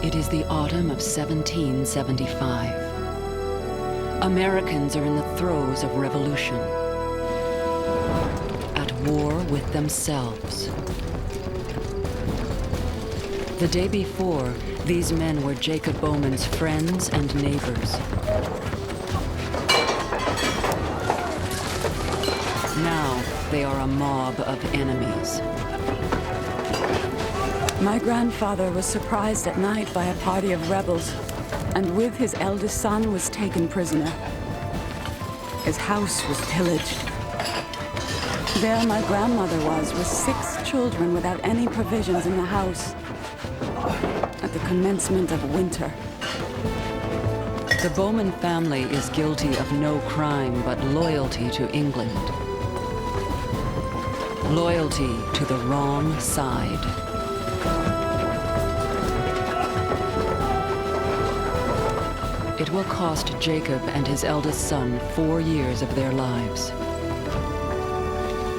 It is the autumn of 1775. Americans are in the throes of revolution, at war with themselves. The day before, these men were Jacob Bowman's friends and neighbors. Now, they are a mob of enemies. My grandfather was surprised at night by a party of rebels, and with his eldest son was taken prisoner. His house was pillaged. There my grandmother was with 6 children without any provisions in the house at the commencement of winter. The Bowman family is guilty of no crime but loyalty to England. Loyalty to the wrong side. It will cost Jacob and his eldest son 4 years of their lives.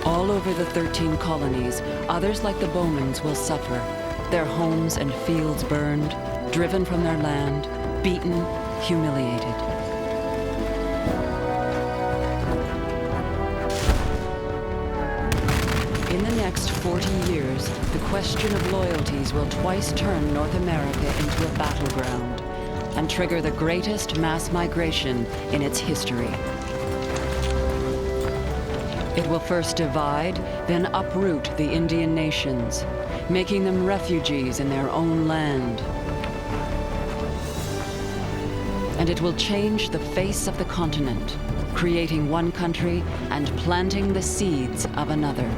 All over the 13 colonies, others like the Bowmans will suffer. Their homes and fields burned, driven from their land, beaten, humiliated. In the next 40 years, the question of loyalties will twice turn North America into a battleground and trigger the greatest mass migration in its history. It will first divide, then uproot the Indian nations, making them refugees in their own land. And it will change the face of the continent, creating one country and planting the seeds of another.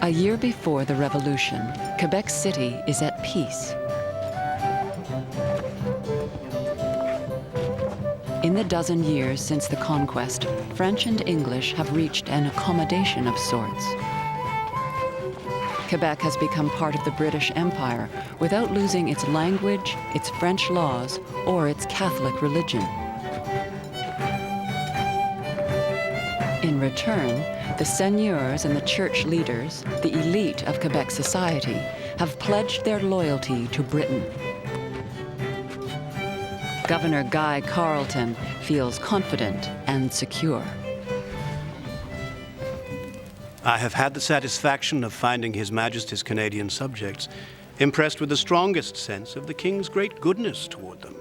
A year before the revolution, Quebec City is at peace. In the dozen years since the conquest, French and English have reached an accommodation of sorts. Quebec has become part of the British Empire without losing its language, its French laws, or its Catholic religion. In return, the seigneurs and the church leaders, the elite of Quebec society, have pledged their loyalty to Britain. Governor Guy Carleton feels confident and secure. I have had the satisfaction of finding His Majesty's Canadian subjects impressed with the strongest sense of the King's great goodness toward them.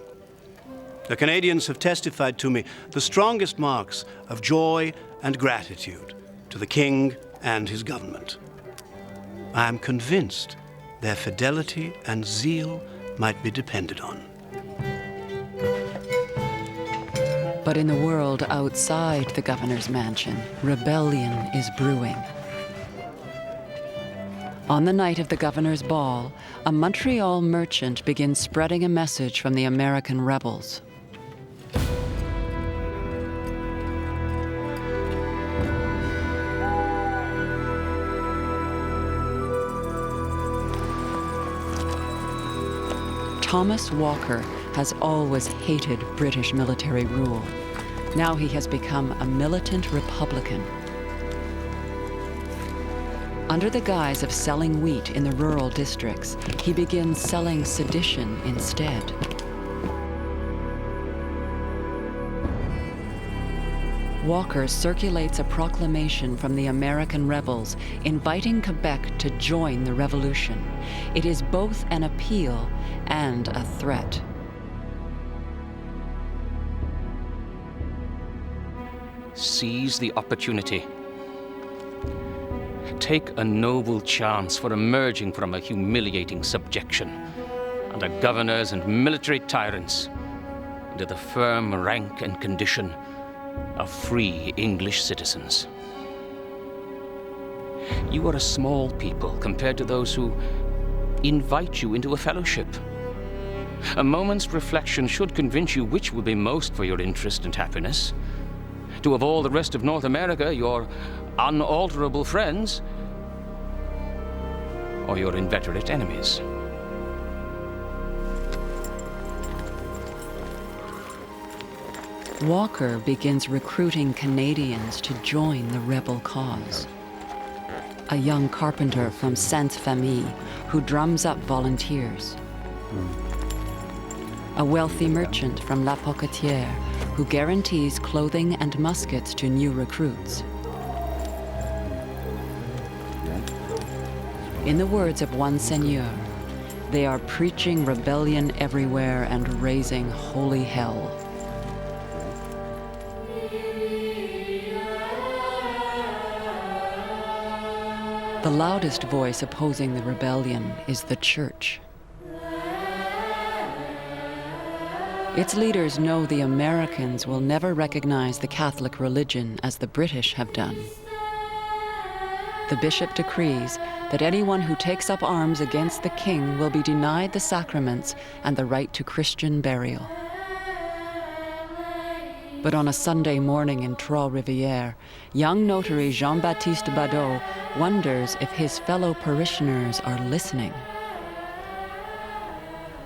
The Canadians have testified to me the strongest marks of joy and gratitude to the King and his government. I am convinced their fidelity and zeal might be depended on. But in the world outside the governor's mansion, rebellion is brewing. On the night of the governor's ball, a Montreal merchant begins spreading a message from the American rebels. Thomas Walker has always hated British military rule. Now he has become a militant Republican. Under the guise of selling wheat in the rural districts, he begins selling sedition instead. Walker circulates a proclamation from the American rebels inviting Quebec to join the revolution. It is both an appeal and a threat. Seize the opportunity. Take a noble chance for emerging from a humiliating subjection under governors and military tyrants into the firm rank and condition of free English citizens. You are a small people compared to those who invite you into a fellowship. A moment's reflection should convince you which will be most for your interest and happiness. To of all the rest of North America, your unalterable friends, or your inveterate enemies. Walker begins recruiting Canadians to join the rebel cause. A young carpenter from Sainte-Famille who drums up volunteers. A wealthy merchant from La Pocatière who guarantees clothing and muskets to new recruits. In the words of one seigneur, they are preaching rebellion everywhere and raising holy hell. The loudest voice opposing the rebellion is the church. Its leaders know the Americans will never recognize the Catholic religion as the British have done. The bishop decrees that anyone who takes up arms against the king will be denied the sacraments and the right to Christian burial. But on a Sunday morning in Trois-Rivières, young notary Jean-Baptiste Badeau wonders if his fellow parishioners are listening.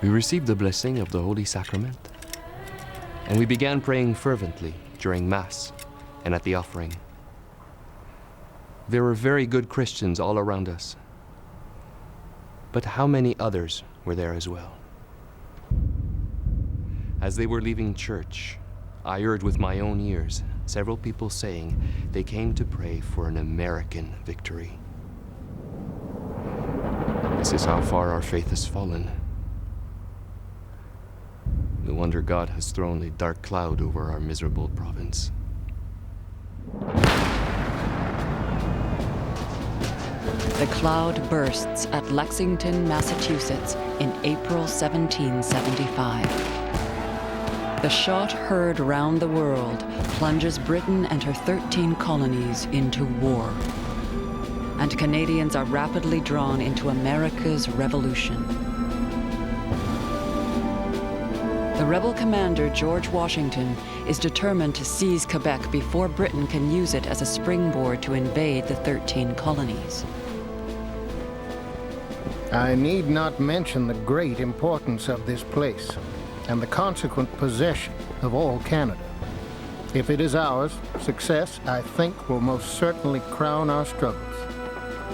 We received the blessing of the Holy Sacrament, and we began praying fervently during Mass and at the offering. There were very good Christians all around us, but how many others were there as well? As they were leaving church, I heard with my own ears several people saying they came to pray for an American victory. This is how far our faith has fallen. No wonder God has thrown a dark cloud over our miserable province. The cloud bursts at Lexington, Massachusetts in April 1775. The shot heard round the world plunges Britain and her 13 colonies into war. And Canadians are rapidly drawn into America's revolution. The rebel commander, George Washington, is determined to seize Quebec before Britain can use it as a springboard to invade the 13 colonies. I need not mention the great importance of this place and the consequent possession of all Canada. If it is ours, success, I think, will most certainly crown our struggles.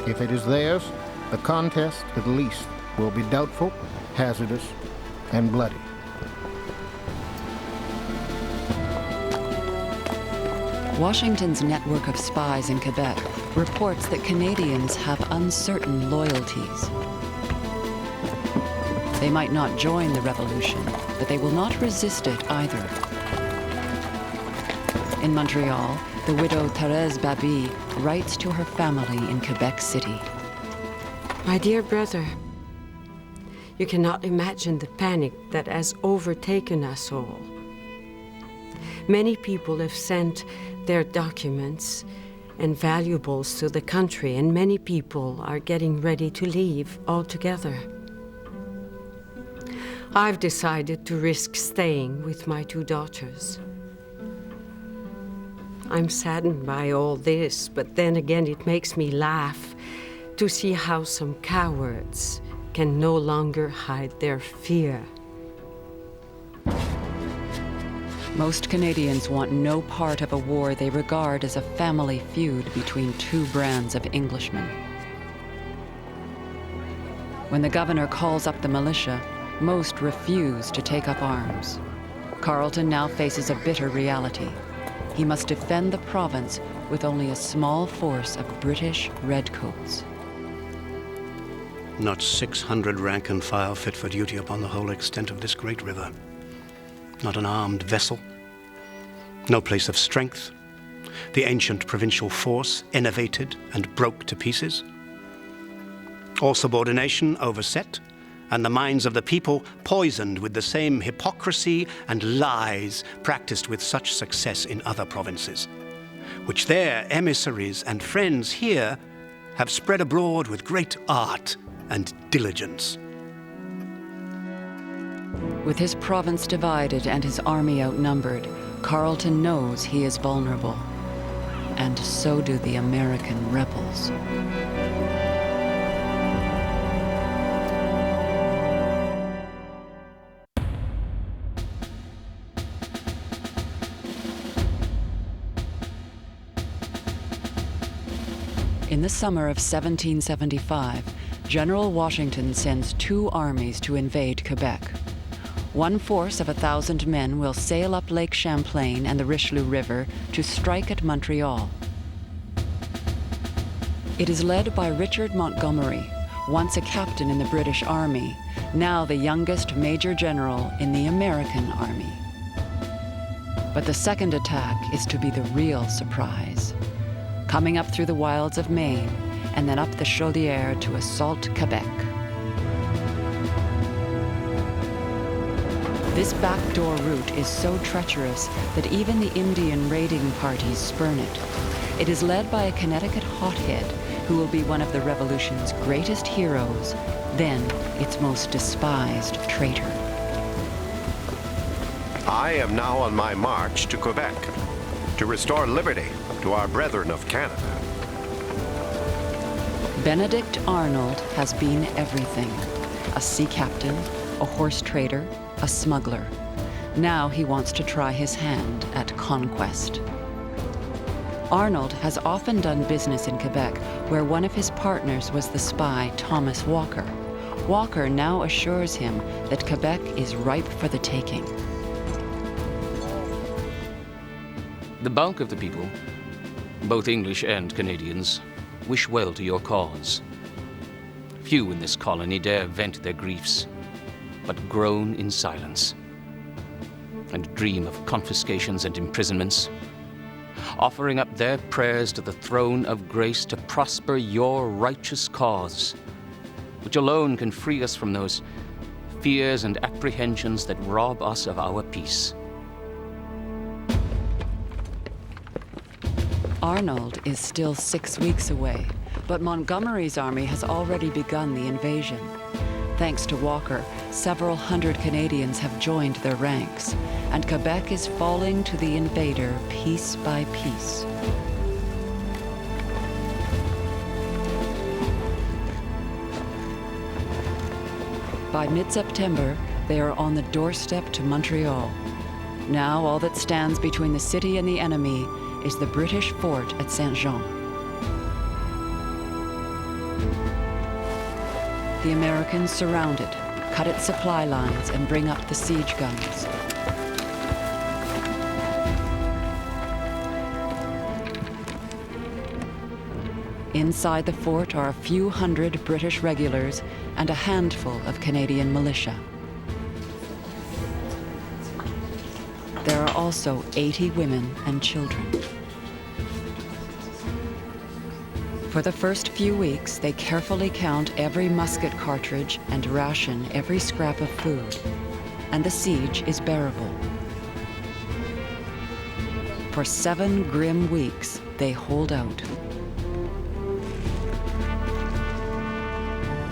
If it is theirs, the contest, at least, will be doubtful, hazardous, and bloody. Washington's network of spies in Quebec reports that Canadians have uncertain loyalties. They might not join the revolution, but they will not resist it either. In Montreal, the widow Thérèse Baby writes to her family in Quebec City. My dear brother, you cannot imagine the panic that has overtaken us all. Many people have sent their documents and valuables to the country, and many people are getting ready to leave altogether. I've decided to risk staying with my 2 daughters. I'm saddened by all this, but then again it makes me laugh to see how some cowards can no longer hide their fear. Most Canadians want no part of a war they regard as a family feud between 2 brands of Englishmen. When the governor calls up the militia, most refuse to take up arms. Carleton now faces a bitter reality. He must defend the province with only a small force of British redcoats. Not 600 rank and file fit for duty upon the whole extent of this great river. Not an armed vessel. No place of strength. The ancient provincial force enervated and broke to pieces. All subordination overset, and the minds of the people poisoned with the same hypocrisy and lies practiced with such success in other provinces, which their emissaries and friends here have spread abroad with great art and diligence. With his province divided and his army outnumbered, Carleton knows he is vulnerable. And so do the American rebels. In the summer of 1775, General Washington sends 2 armies to invade Quebec. One force of 1,000 men will sail up Lake Champlain and the Richelieu River to strike at Montreal. It is led by Richard Montgomery, once a captain in the British Army, now the youngest Major General in the American Army. But the second attack is to be the real surprise. Coming up through the wilds of Maine, and then up the Chaudière to assault Quebec. This backdoor route is so treacherous that even the Indian raiding parties spurn it. It is led by a Connecticut hothead who will be one of the Revolution's greatest heroes, then its most despised traitor. I am now on my march to Quebec to restore liberty to our brethren of Canada. Benedict Arnold has been everything. A sea captain, a horse trader, a smuggler. Now he wants to try his hand at conquest. Arnold has often done business in Quebec, where one of his partners was the spy Thomas Walker. Walker now assures him that Quebec is ripe for the taking. The bulk of the people, both English and Canadians, wish well to your cause. Few in this colony dare vent their griefs, but groan in silence, and dream of confiscations and imprisonments, offering up their prayers to the throne of grace to prosper your righteous cause, which alone can free us from those fears and apprehensions that rob us of our peace. Arnold is still 6 weeks away, but Montgomery's army has already begun the invasion. Thanks to Walker, several hundred Canadians have joined their ranks, and Quebec is falling to the invader piece by piece. By mid-September, they are on the doorstep to Montreal. Now all that stands between the city and the enemy is the British fort at Saint-Jean. The Americans surround it, cut its supply lines, and bring up the siege guns. Inside the fort are a few hundred British regulars and a handful of Canadian militia. There are also 80 women and children. For the first few weeks, they carefully count every musket cartridge and ration every scrap of food, and the siege is bearable. For 7 grim weeks, they hold out.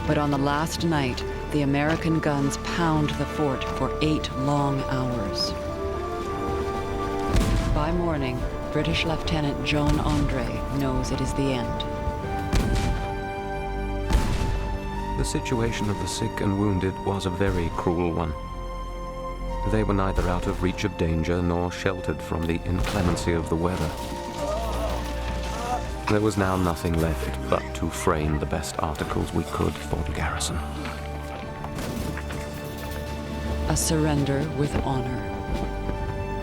But on the last night, the American guns pound the fort for 8 long hours. By morning, British Lieutenant Joan Andre knows it is the end. The situation of the sick and wounded was a very cruel one. They were neither out of reach of danger nor sheltered from the inclemency of the weather. There was now nothing left but to frame the best articles we could for the garrison. A surrender with honor.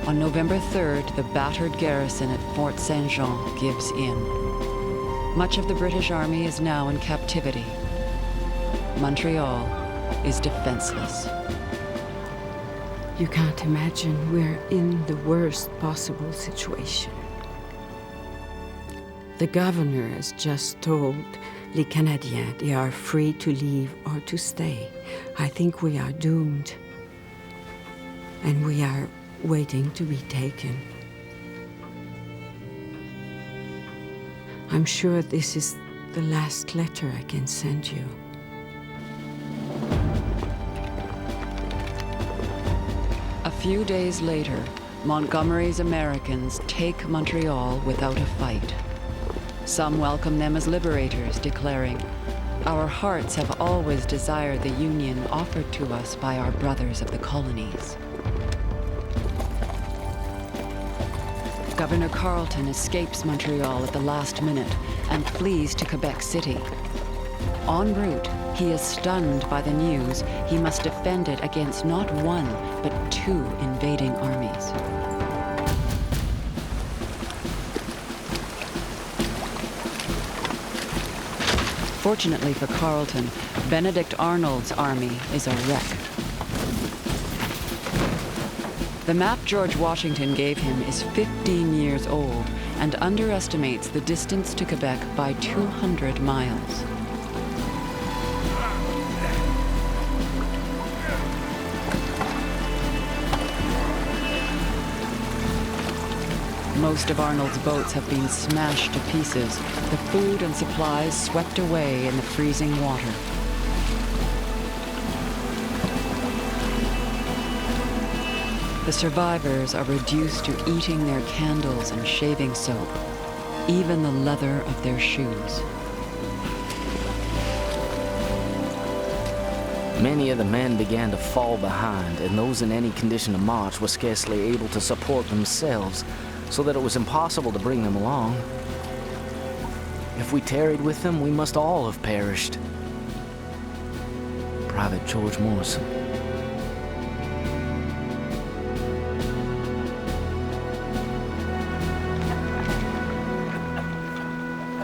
On November 3rd, the battered garrison at Fort Saint-Jean gives in. Much of the British Army is now in captivity. Montreal is defenseless. You can't imagine we're in the worst possible situation. The governor has just told les Canadiens they are free to leave or to stay. I think we are doomed. And we are waiting to be taken. I'm sure this is the last letter I can send you. A few days later, Montgomery's Americans take Montreal without a fight. Some welcome them as liberators, declaring, "Our hearts have always desired the union offered to us by our brothers of the colonies." Governor Carleton escapes Montreal at the last minute and flees to Quebec City. En route, he is stunned by the news he must defend it against not one, but two invading armies. Fortunately for Carleton, Benedict Arnold's army is a wreck. The map George Washington gave him is 15 years old and underestimates the distance to Quebec by 200 miles. Most of Arnold's boats have been smashed to pieces, the food and supplies swept away in the freezing water. The survivors are reduced to eating their candles and shaving soap, even the leather of their shoes. Many of the men began to fall behind, and those in any condition to march were scarcely able to support themselves, so that it was impossible to bring them along. If we tarried with them, we must all have perished. Private George Morrison.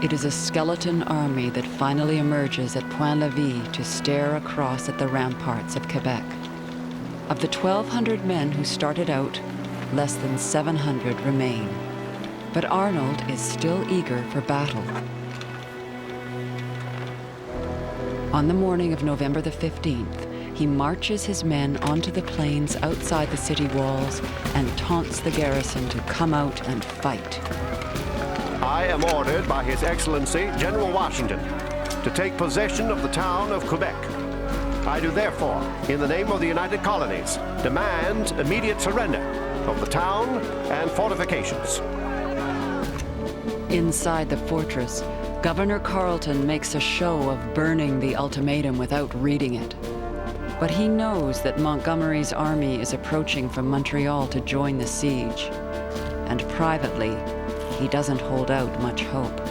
It is a skeleton army that finally emerges at Point-Levis to stare across at the ramparts of Quebec. Of the 1,200 men who started out, less than 700 remain. But Arnold is still eager for battle. On the morning of November the 15th, he marches his men onto the plains outside the city walls and taunts the garrison to come out and fight. I am ordered by His Excellency General Washington to take possession of the town of Quebec. I do therefore, in the name of the United Colonies, demand immediate surrender of the town and fortifications. Inside the fortress, Governor Carleton makes a show of burning the ultimatum without reading it. But he knows that Montgomery's army is approaching from Montreal to join the siege. And privately, he doesn't hold out much hope.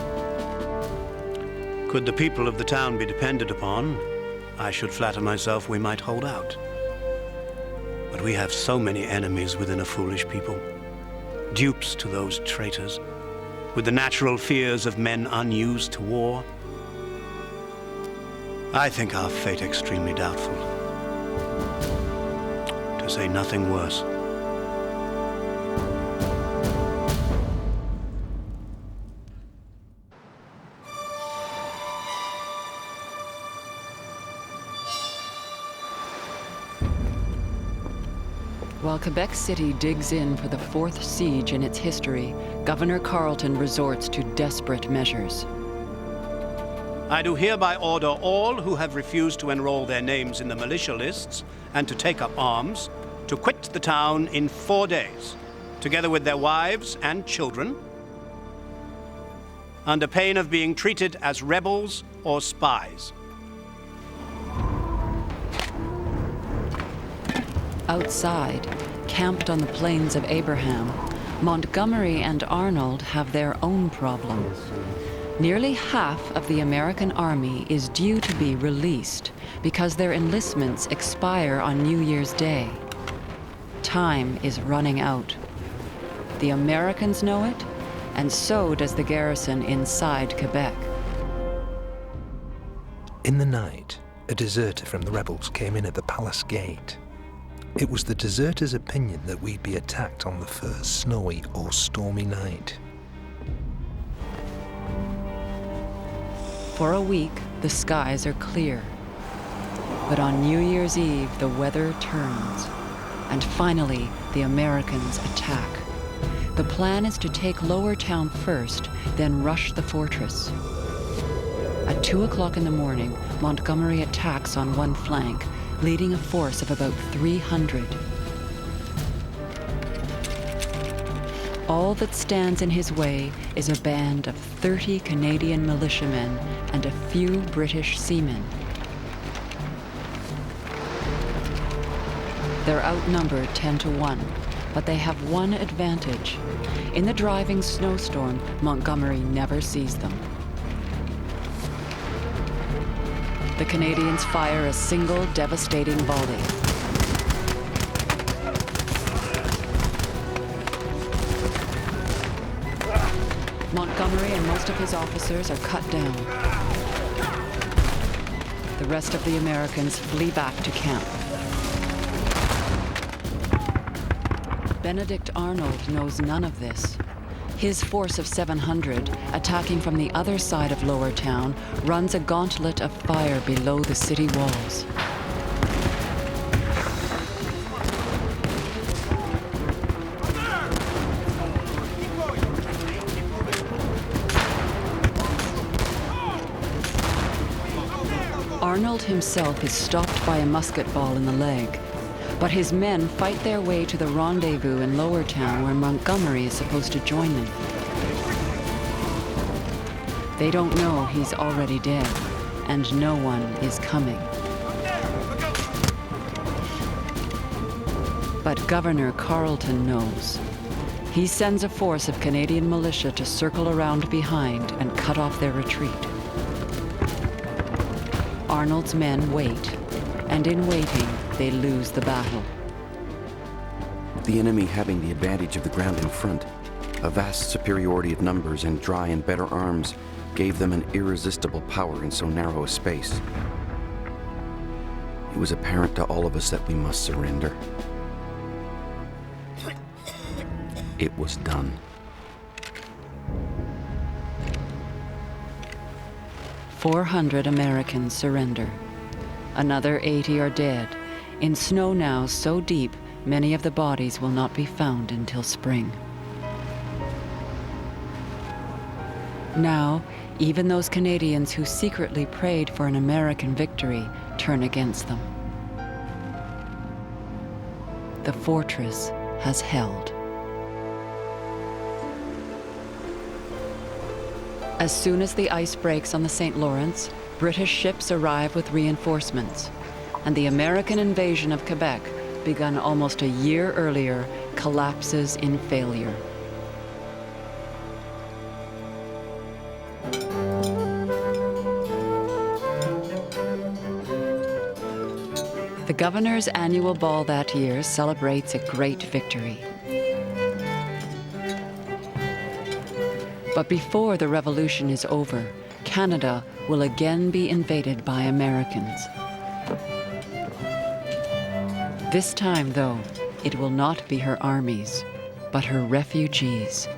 Could the people of the town be depended upon, I should flatter myself we might hold out. But we have so many enemies within a foolish people, dupes to those traitors, with the natural fears of men unused to war. I think our fate extremely doubtful, to say nothing worse. While Quebec City digs in for the fourth siege in its history, Governor Carleton resorts to desperate measures. I do hereby order all who have refused to enroll their names in the militia lists and to take up arms to quit the town in 4 days, together with their wives and children, under pain of being treated as rebels or spies. Outside, camped on the plains of Abraham, Montgomery and Arnold have their own problem. Nearly half of the American army is due to be released because their enlistments expire on New Year's Day. Time is running out. The Americans know it, and so does the garrison inside Quebec. In the night, a deserter from the rebels came in at the palace gate. It was the deserter's opinion that we'd be attacked on the first snowy or stormy night. For a week, the skies are clear. But on New Year's Eve, the weather turns. And finally, the Americans attack. The plan is to take Lower Town first, then rush the fortress. At 2 o'clock in the morning, Montgomery attacks on one flank, leading a force of about 300. All that stands in his way is a band of 30 Canadian militiamen and a few British seamen. They're outnumbered 10-1, but they have one advantage. In the driving snowstorm, Montgomery never sees them. The Canadians fire a single devastating volley. Montgomery and most of his officers are cut down. The rest of the Americans flee back to camp. Benedict Arnold knows none of this. His force of 700, attacking from the other side of Lower Town, runs a gauntlet of fire below the city walls. Arnold himself is stopped by a musket ball in the leg, but his men fight their way to the rendezvous in Lower Town where Montgomery is supposed to join them. They don't know he's already dead, and no one is coming. But Governor Carleton knows. He sends a force of Canadian militia to circle around behind and cut off their retreat. Arnold's men wait, and in waiting, they lose the battle. The enemy having the advantage of the ground in front, a vast superiority of numbers and dry and better arms gave them an irresistible power in so narrow a space. It was apparent to all of us that we must surrender. It was done. "400 Americans surrender. Another 80 are dead, in snow now so deep many of the bodies will not be found until spring. Now, even those Canadians who secretly prayed for an American victory turn against them. The fortress has held. As soon as the ice breaks on the St. Lawrence, British ships arrive with reinforcements, and the American invasion of Quebec, begun almost a year earlier, collapses in failure. The governor's annual ball that year celebrates a great victory. But before the revolution is over, Canada will again be invaded by Americans. This time, though, it will not be her armies, but her refugees.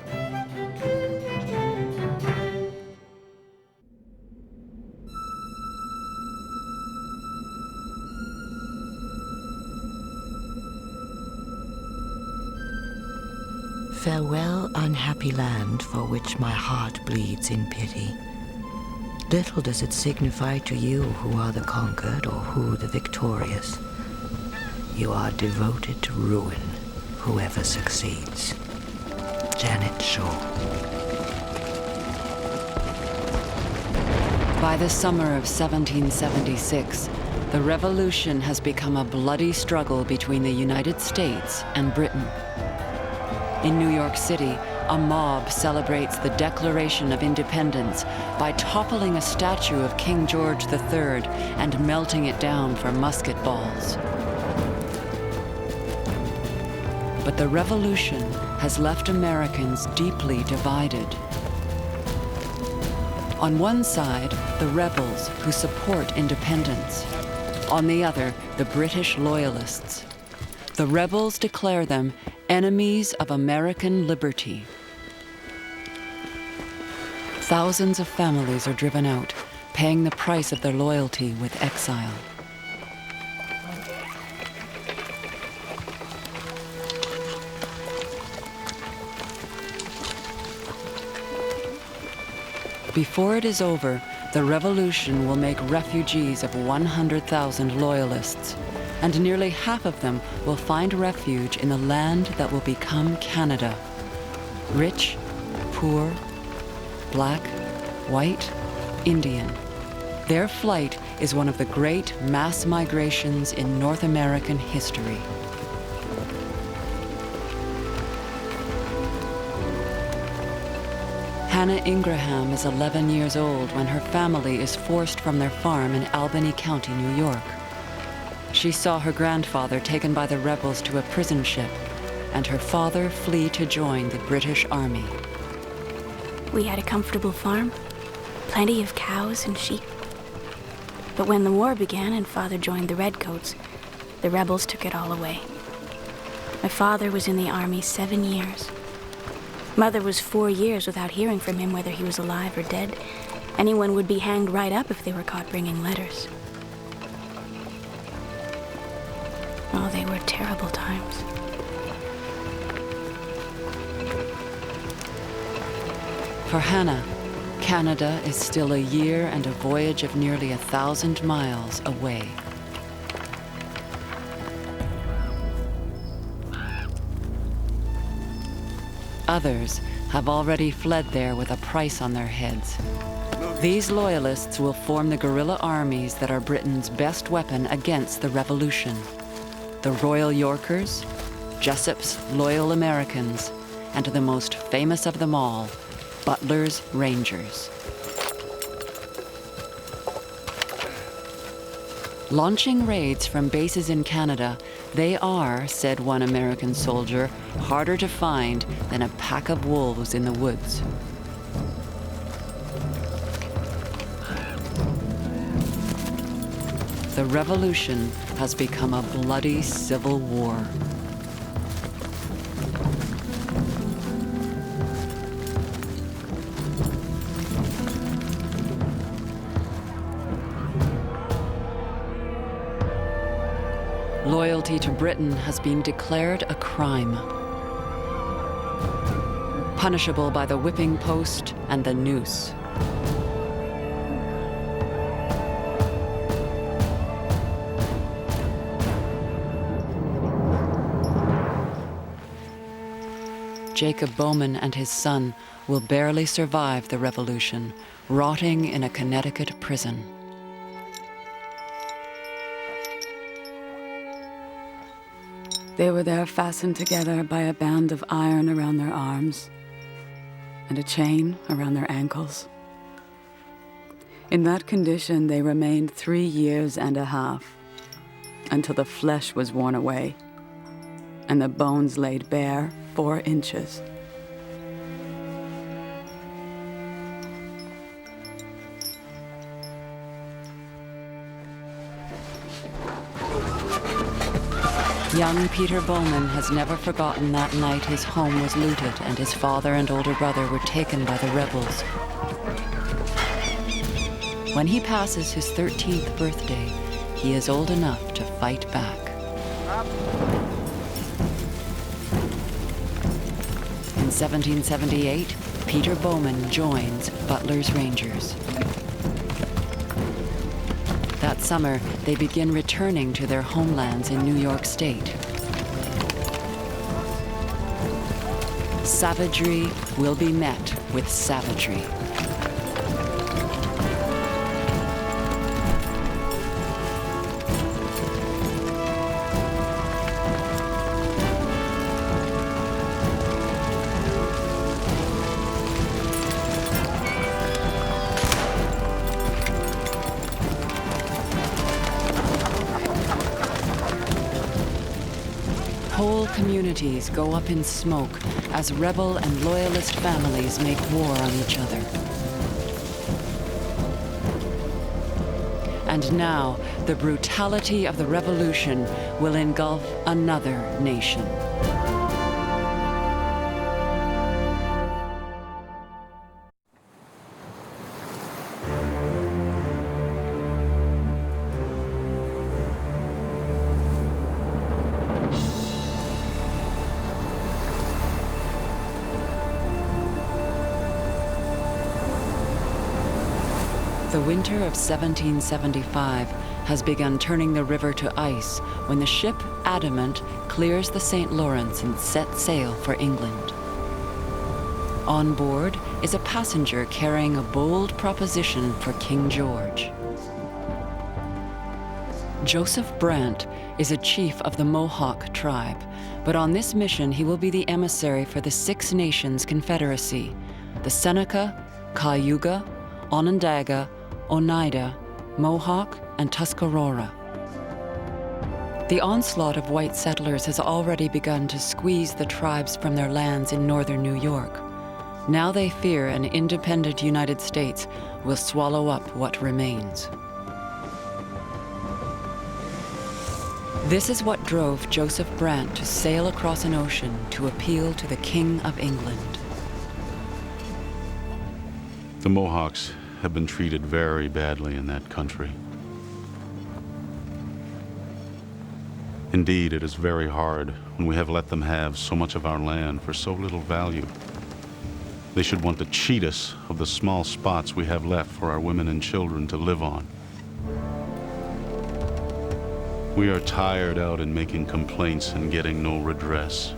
Farewell, unhappy land, for which my heart bleeds in pity. Little does it signify to you who are the conquered or who the victorious. You are devoted to ruin, whoever succeeds. Janet Shaw. By the summer of 1776, the revolution has become a bloody struggle between the United States and Britain. In New York City, a mob celebrates the Declaration of Independence by toppling a statue of King George III and melting it down for musket balls. But the revolution has left Americans deeply divided. On one side, the rebels who support independence. On the other, the British loyalists. The rebels declare them enemies of American liberty. Thousands of families are driven out, paying the price of their loyalty with exile. Before it is over, the revolution will make refugees of 100,000 loyalists, and nearly half of them will find refuge in the land that will become Canada. Rich, poor, black, white, Indian. Their flight is one of the great mass migrations in North American history. Hannah Ingraham is 11 years old when her family is forced from their farm in Albany County, New York. She saw her grandfather taken by the rebels to a prison ship, and her father flee to join the British Army. We had a comfortable farm, plenty of cows and sheep. But when the war began and Father joined the Redcoats, the rebels took it all away. My father was in the army 7 years. Mother was 4 years without hearing from him whether he was alive or dead. Anyone would be hanged right up if they were caught bringing letters. Oh, they were terrible times. For Hannah, Canada is still a year and a voyage of nearly 1,000 miles away. Others have already fled there with a price on their heads. These loyalists will form the guerrilla armies that are Britain's best weapon against the revolution. The Royal Yorkers, Jessup's Loyal Americans, and the most famous of them all, Butler's Rangers. Launching raids from bases in Canada, they are, said one American soldier, harder to find than a pack of wolves in the woods. The revolution has become a bloody civil war. Loyalty to Britain has been declared a crime, punishable by the whipping post and the noose. Jacob Bowman and his son will barely survive the revolution, rotting in a Connecticut prison. They were there fastened together by a band of iron around their arms and a chain around their ankles. In that condition, they remained 3 years and a half, until the flesh was worn away and the bones laid bare 4 inches. Young Peter Bowman has never forgotten that night his home was looted and his father and older brother were taken by the rebels. When he passes his 13th birthday, he is old enough to fight back. In 1778, Peter Bowman joins Butler's Rangers. That summer, they begin returning to their homelands in New York State. Savagery will be met with savagery. Whole communities go up in smoke as rebel and loyalist families make war on each other. And now, the brutality of the revolution will engulf another nation. The winter of 1775 has begun turning the river to ice when the ship Adamant clears the St. Lawrence and sets sail for England. On board is a passenger carrying a bold proposition for King George. Joseph Brant is a chief of the Mohawk tribe, but on this mission he will be the emissary for the Six Nations Confederacy, the Seneca, Cayuga, Onondaga, Oneida, Mohawk, and Tuscarora. The onslaught of white settlers has already begun to squeeze the tribes from their lands in northern New York. Now they fear an independent United States will swallow up what remains. This is what drove Joseph Brant to sail across an ocean to appeal to the King of England. The Mohawks have been treated very badly in that country. Indeed, it is very hard when we have let them have so much of our land for so little value. They should want to cheat us of the small spots we have left for our women and children to live on. We are tired out in making complaints and getting no redress.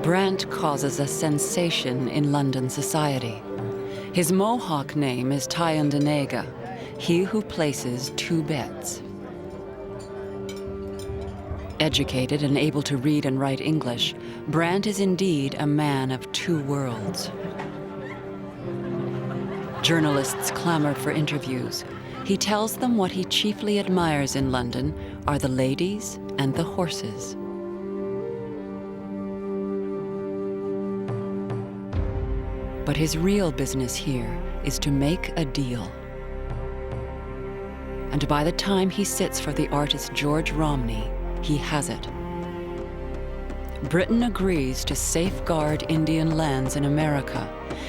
Brant causes a sensation in London society. His Mohawk name is Tyondenaga, he who places two bets. Educated and able to read and write English, Brant is indeed a man of two worlds. Journalists clamor for interviews. He tells them what he chiefly admires in London are the ladies and the horses. But his real business here is to make a deal. And by the time he sits for the artist George Romney, he has it. Britain agrees to safeguard Indian lands in America,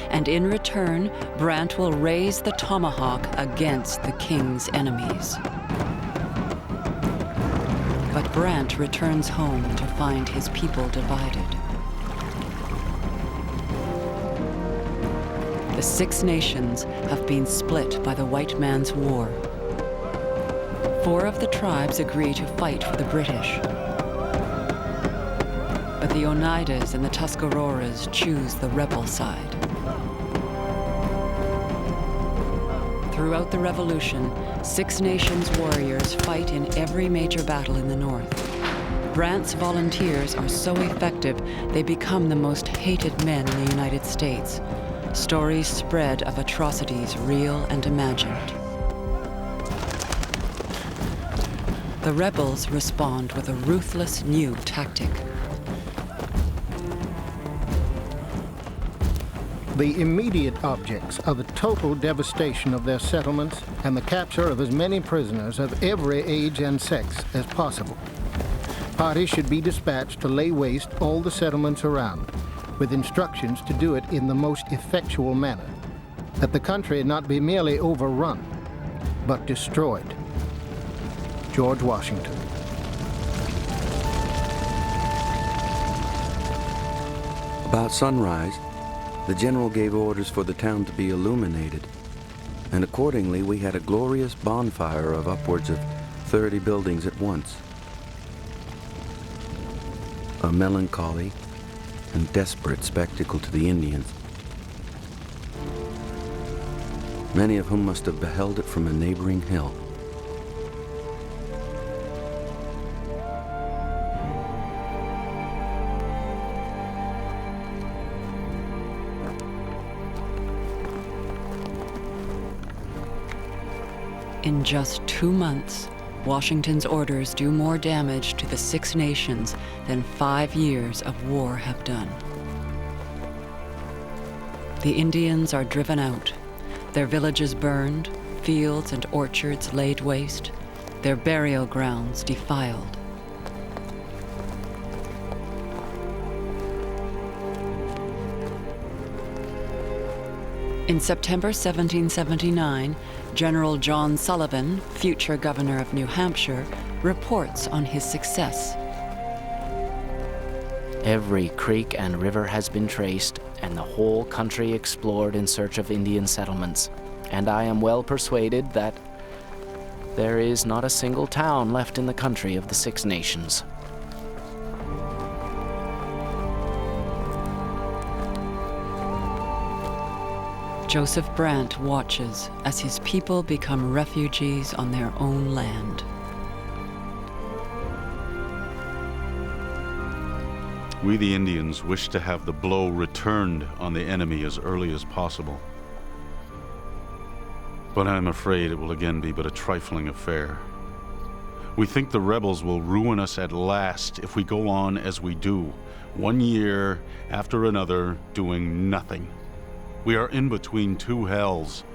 and in return, Brant will raise the tomahawk against the king's enemies. But Brant returns home to find his people divided. The Six Nations have been split by the white man's war. 4 of the tribes agree to fight for the British. But the Oneidas and the Tuscaroras choose the rebel side. Throughout the Revolution, Six Nations warriors fight in every major battle in the North. Brant's volunteers are so effective, they become the most hated men in the United States. Stories spread of atrocities real and imagined. The rebels respond with a ruthless new tactic. The immediate objects are the total devastation of their settlements and the capture of as many prisoners of every age and sex as possible. Parties should be dispatched to lay waste all the settlements around, with instructions to do it in the most effectual manner, that the country not be merely overrun, but destroyed. George Washington. About sunrise, the general gave orders for the town to be illuminated, and accordingly we had a glorious bonfire of upwards of 30 buildings at once. A melancholy and desperate spectacle to the Indians, many of whom must have beheld it from a neighboring hill. In just 2 months, Washington's orders do more damage to the Six Nations than 5 years of war have done. The Indians are driven out, their villages burned, fields and orchards laid waste, their burial grounds defiled. In September 1779, General John Sullivan, future governor of New Hampshire, reports on his success. Every creek and river has been traced, and the whole country explored in search of Indian settlements. And I am well persuaded that there is not a single town left in the country of the Six Nations. Joseph Brant watches as his people become refugees on their own land. We, the Indians, wish to have the blow returned on the enemy as early as possible. But I am afraid it will again be but a trifling affair. We think the rebels will ruin us at last if we go on as we do, 1 year after another, doing nothing. We are in between two hells.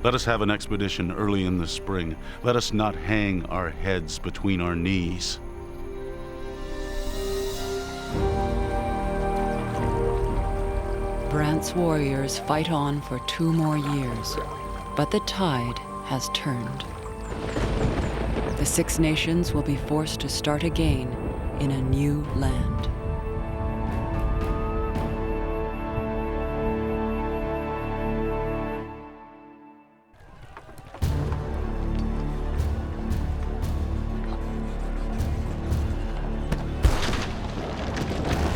Let us have an expedition early in the spring. Let us not hang our heads between our knees. Brant's warriors fight on for 2 more years, but the tide has turned. The Six Nations will be forced to start again in a new land.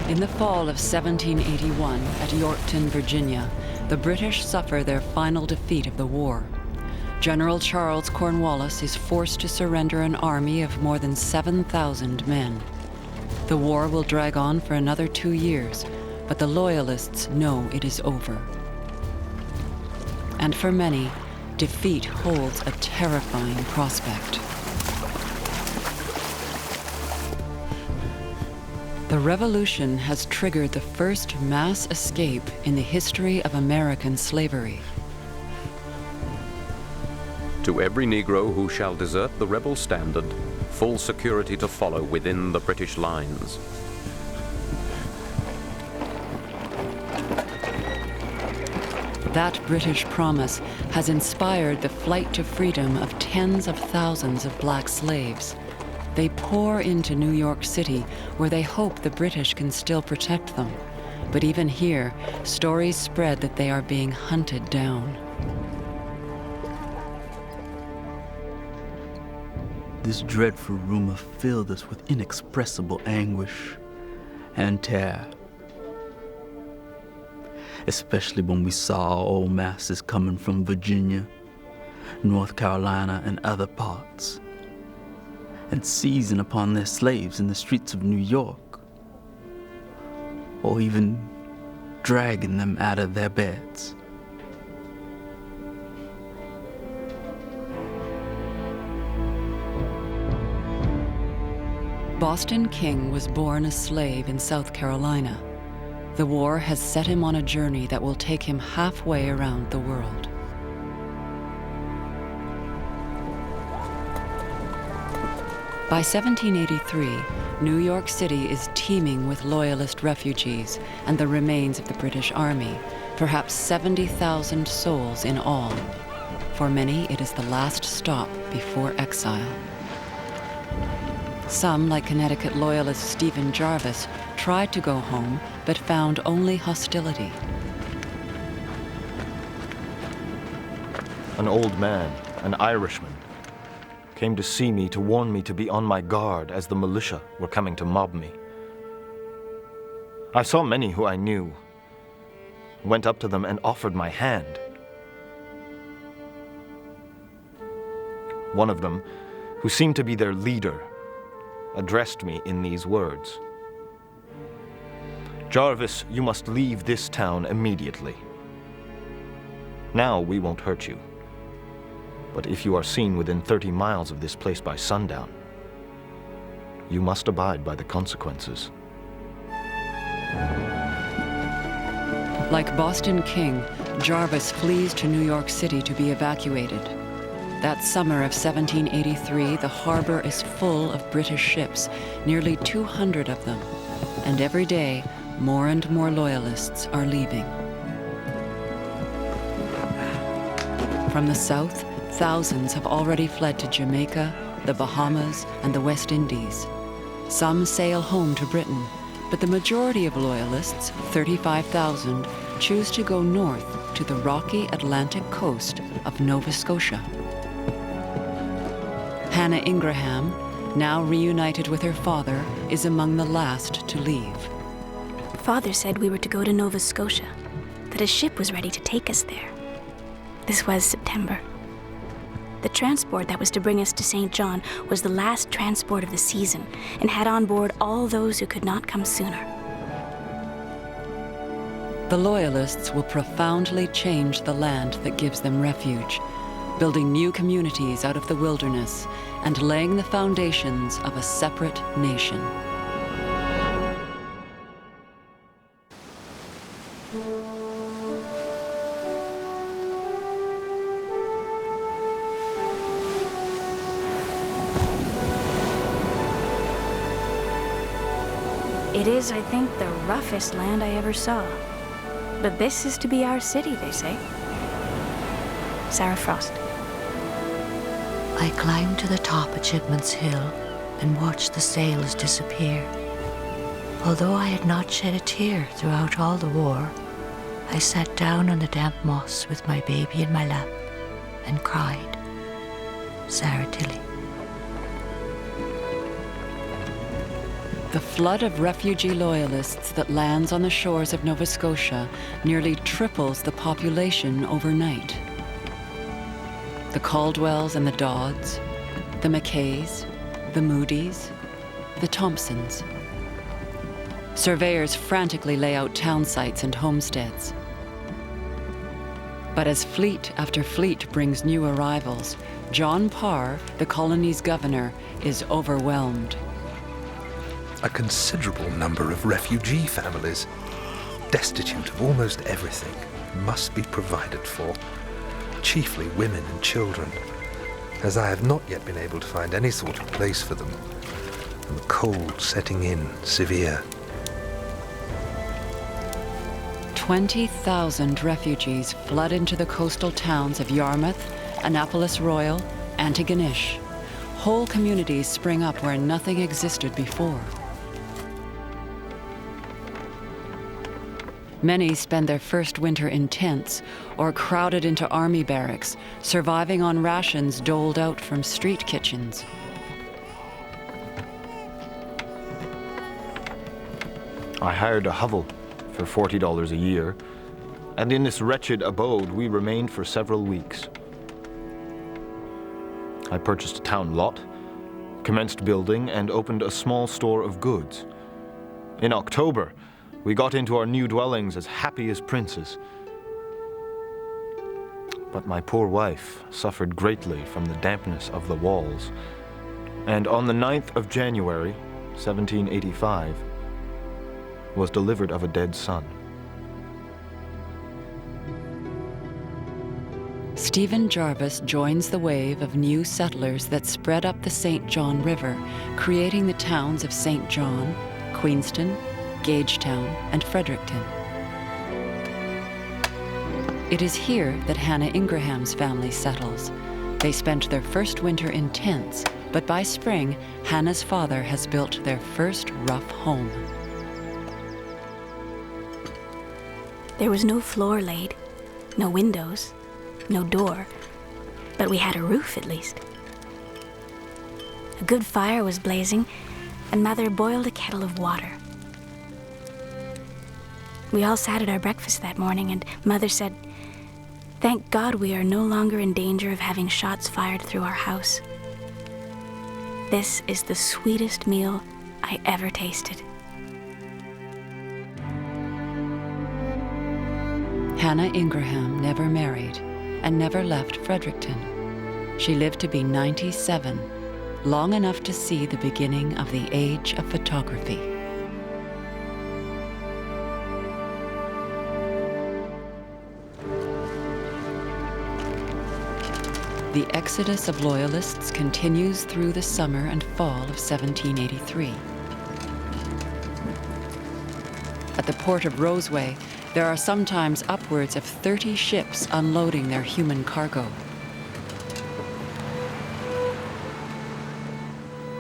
In the fall of 1781, at Yorktown, Virginia, the British suffer their final defeat of the war. General Charles Cornwallis is forced to surrender an army of more than 7,000 men. The war will drag on for another 2 years, but the Loyalists know it is over. And for many, defeat holds a terrifying prospect. The revolution has triggered the first mass escape in the history of American slavery. To every Negro who shall desert the rebel standard, full security to follow within the British lines. That British promise has inspired the flight to freedom of tens of thousands of black slaves. They pour into New York City, where they hope the British can still protect them. But even here, stories spread that they are being hunted down. This dreadful rumor filled us with inexpressible anguish and terror, especially when we saw our old masters coming from Virginia, North Carolina, and other parts, and seizing upon their slaves in the streets of New York, or even dragging them out of their beds. Boston King was born a slave in South Carolina. The war has set him on a journey that will take him halfway around the world. By 1783, New York City is teeming with Loyalist refugees and the remains of the British Army, perhaps 70,000 souls in all. For many, it is the last stop before exile. Some, like Connecticut Loyalist Stephen Jarvis, tried to go home, but found only hostility. An old man, an Irishman, came to see me to warn me to be on my guard as the militia were coming to mob me. I saw many who I knew, went up to them and offered my hand. One of them, who seemed to be their leader, addressed me in these words: "Jarvis, you must leave this town immediately. Now we won't hurt you. But if you are seen within 30 miles of this place by sundown, you must abide by the consequences. Like Boston King, Jarvis flees to New York City to be evacuated. That summer of 1783, the harbor is full of British ships, nearly 200 of them. And every day, more and more loyalists are leaving. From the south, thousands have already fled to Jamaica, the Bahamas, and the West Indies. Some sail home to Britain, but the majority of loyalists, 35,000, choose to go north to the rocky Atlantic coast of Nova Scotia. Hannah Ingraham, now reunited with her father, is among the last to leave. Father said we were to go to Nova Scotia, that a ship was ready to take us there. This was September. The transport that was to bring us to St. John was the last transport of the season and had on board all those who could not come sooner. The Loyalists will profoundly change the land that gives them refuge, building new communities out of the wilderness and laying the foundations of a separate nation. It is, I think, the roughest land I ever saw. But this is to be our city, they say. Sarah Frost. I climbed to the top of Chipman's Hill and watched the sails disappear. Although I had not shed a tear throughout all the war, I sat down on the damp moss with my baby in my lap and cried. Sarah Tilley. The flood of refugee loyalists that lands on the shores of Nova Scotia nearly triples the population overnight. The Caldwells and the Dodds, the Mackays, the Moodys, the Thompsons. Surveyors frantically lay out town sites and homesteads. But as fleet after fleet brings new arrivals, John Parr, the colony's governor, is overwhelmed. A considerable number of refugee families, destitute of almost everything, must be provided for, chiefly women and children, as I have not yet been able to find any sort of place for them, and the cold setting in severe. 20,000 refugees flood into the coastal towns of Yarmouth, Annapolis Royal, Antigonish. Whole communities spring up where nothing existed before. Many spend their first winter in tents or crowded into army barracks, surviving on rations doled out from street kitchens. I hired a hovel for $40 a year, and in this wretched abode we remained for several weeks. I purchased a town lot, commenced building, and opened a small store of goods. In October, we got into our new dwellings as happy as princes. But my poor wife suffered greatly from the dampness of the walls, and on the 9th of January, 1785, was delivered of a dead son. Stephen Jarvis joins the wave of new settlers that spread up the St. John River, creating the towns of St. John, Queenston, Gagetown, and Fredericton. It is here that Hannah Ingraham's family settles. They spent their first winter in tents, but by spring, Hannah's father has built their first rough home. There was no floor laid, no windows, no door, but we had a roof at least. A good fire was blazing, and Mother boiled a kettle of water. We all sat at our breakfast that morning, and Mother said, "Thank God we are no longer in danger of having shots fired through our house. This is the sweetest meal I ever tasted." Hannah Ingraham never married and never left Fredericton. She lived to be 97, long enough to see the beginning of the age of photography. The exodus of Loyalists continues through the summer and fall of 1783. At the port of Roseway, there are sometimes upwards of 30 ships unloading their human cargo.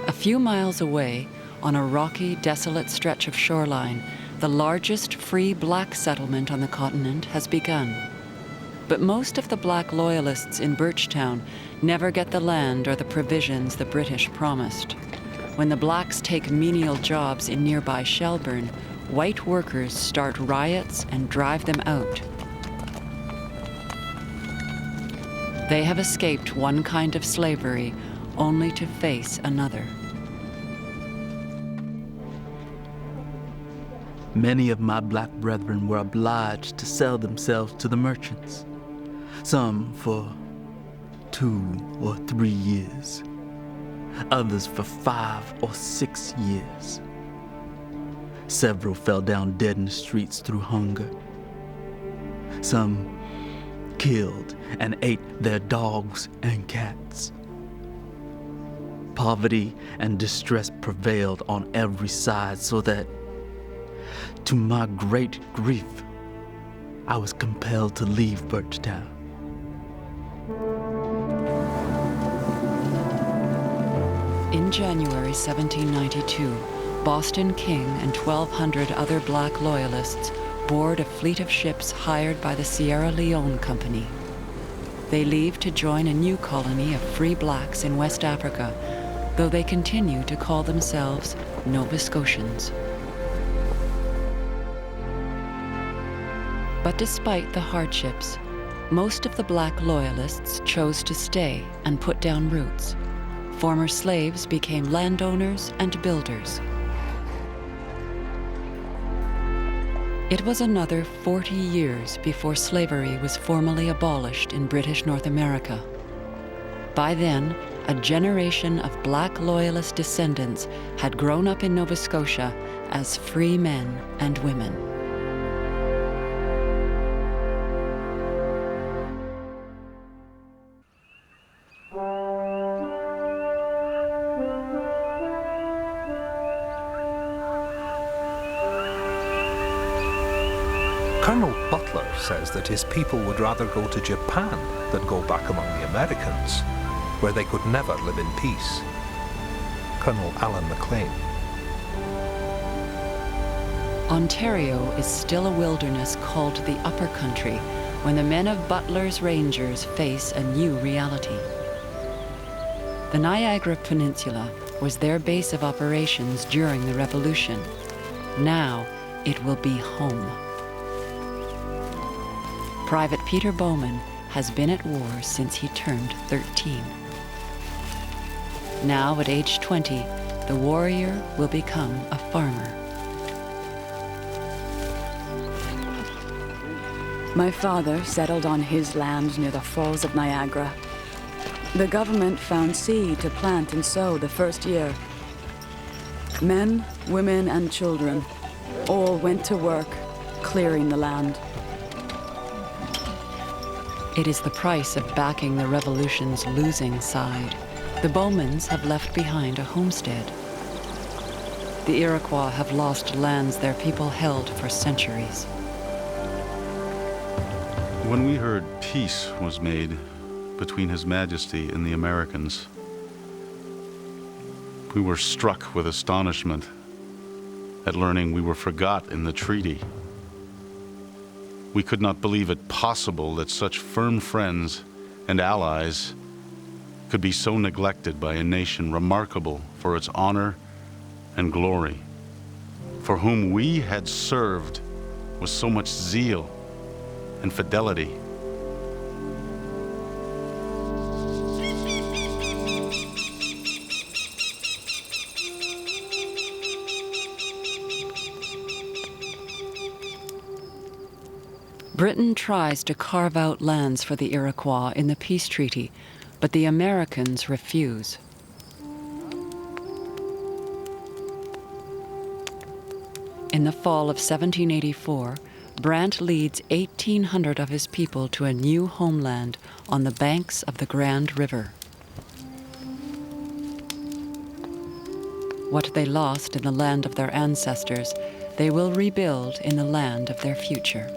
A few miles away, on a rocky, desolate stretch of shoreline, the largest free black settlement on the continent has begun. But most of the black Loyalists in Birchtown never get the land or the provisions the British promised. When the blacks take menial jobs in nearby Shelburne, white workers start riots and drive them out. They have escaped one kind of slavery only to face another. Many of my black brethren were obliged to sell themselves to the merchants, some for 2 or 3 years, others for 5 or 6 years. Several fell down dead in the streets through hunger. Some killed and ate their dogs and cats. Poverty and distress prevailed on every side, so that, to my great grief, I was compelled to leave Birchtown. In January 1792, Boston King and 1,200 other black Loyalists board a fleet of ships hired by the Sierra Leone Company. They leave to join a new colony of free blacks in West Africa, though they continue to call themselves Nova Scotians. But despite the hardships, most of the black Loyalists chose to stay and put down roots. Former slaves became landowners and builders. It was another 40 years before slavery was formally abolished in British North America. By then, a generation of black Loyalist descendants had grown up in Nova Scotia as free men and women. Colonel Butler says that his people would rather go to Japan than go back among the Americans, where they could never live in peace. Colonel Alan MacLean. Ontario is still a wilderness called the Upper Country when the men of Butler's Rangers face a new reality. The Niagara Peninsula was their base of operations during the Revolution. Now it will be home. Private Peter Bowman has been at war since he turned 13. Now, at age 20, the warrior will become a farmer. My father settled on his land near the Falls of Niagara. The government found seed to plant and sow the first year. Men, women, and children all went to work clearing the land. It is the price of backing the Revolution's losing side. The Bowmans have left behind a homestead. The Iroquois have lost lands their people held for centuries. When we heard peace was made between His Majesty and the Americans, we were struck with astonishment at learning we were forgot in the treaty. We could not believe it possible that such firm friends and allies could be so neglected by a nation remarkable for its honor and glory, for whom we had served with so much zeal and fidelity. Britain tries to carve out lands for the Iroquois in the peace treaty, but the Americans refuse. In the fall of 1784, Brant leads 1,800 of his people to a new homeland on the banks of the Grand River. What they lost in the land of their ancestors, they will rebuild in the land of their future.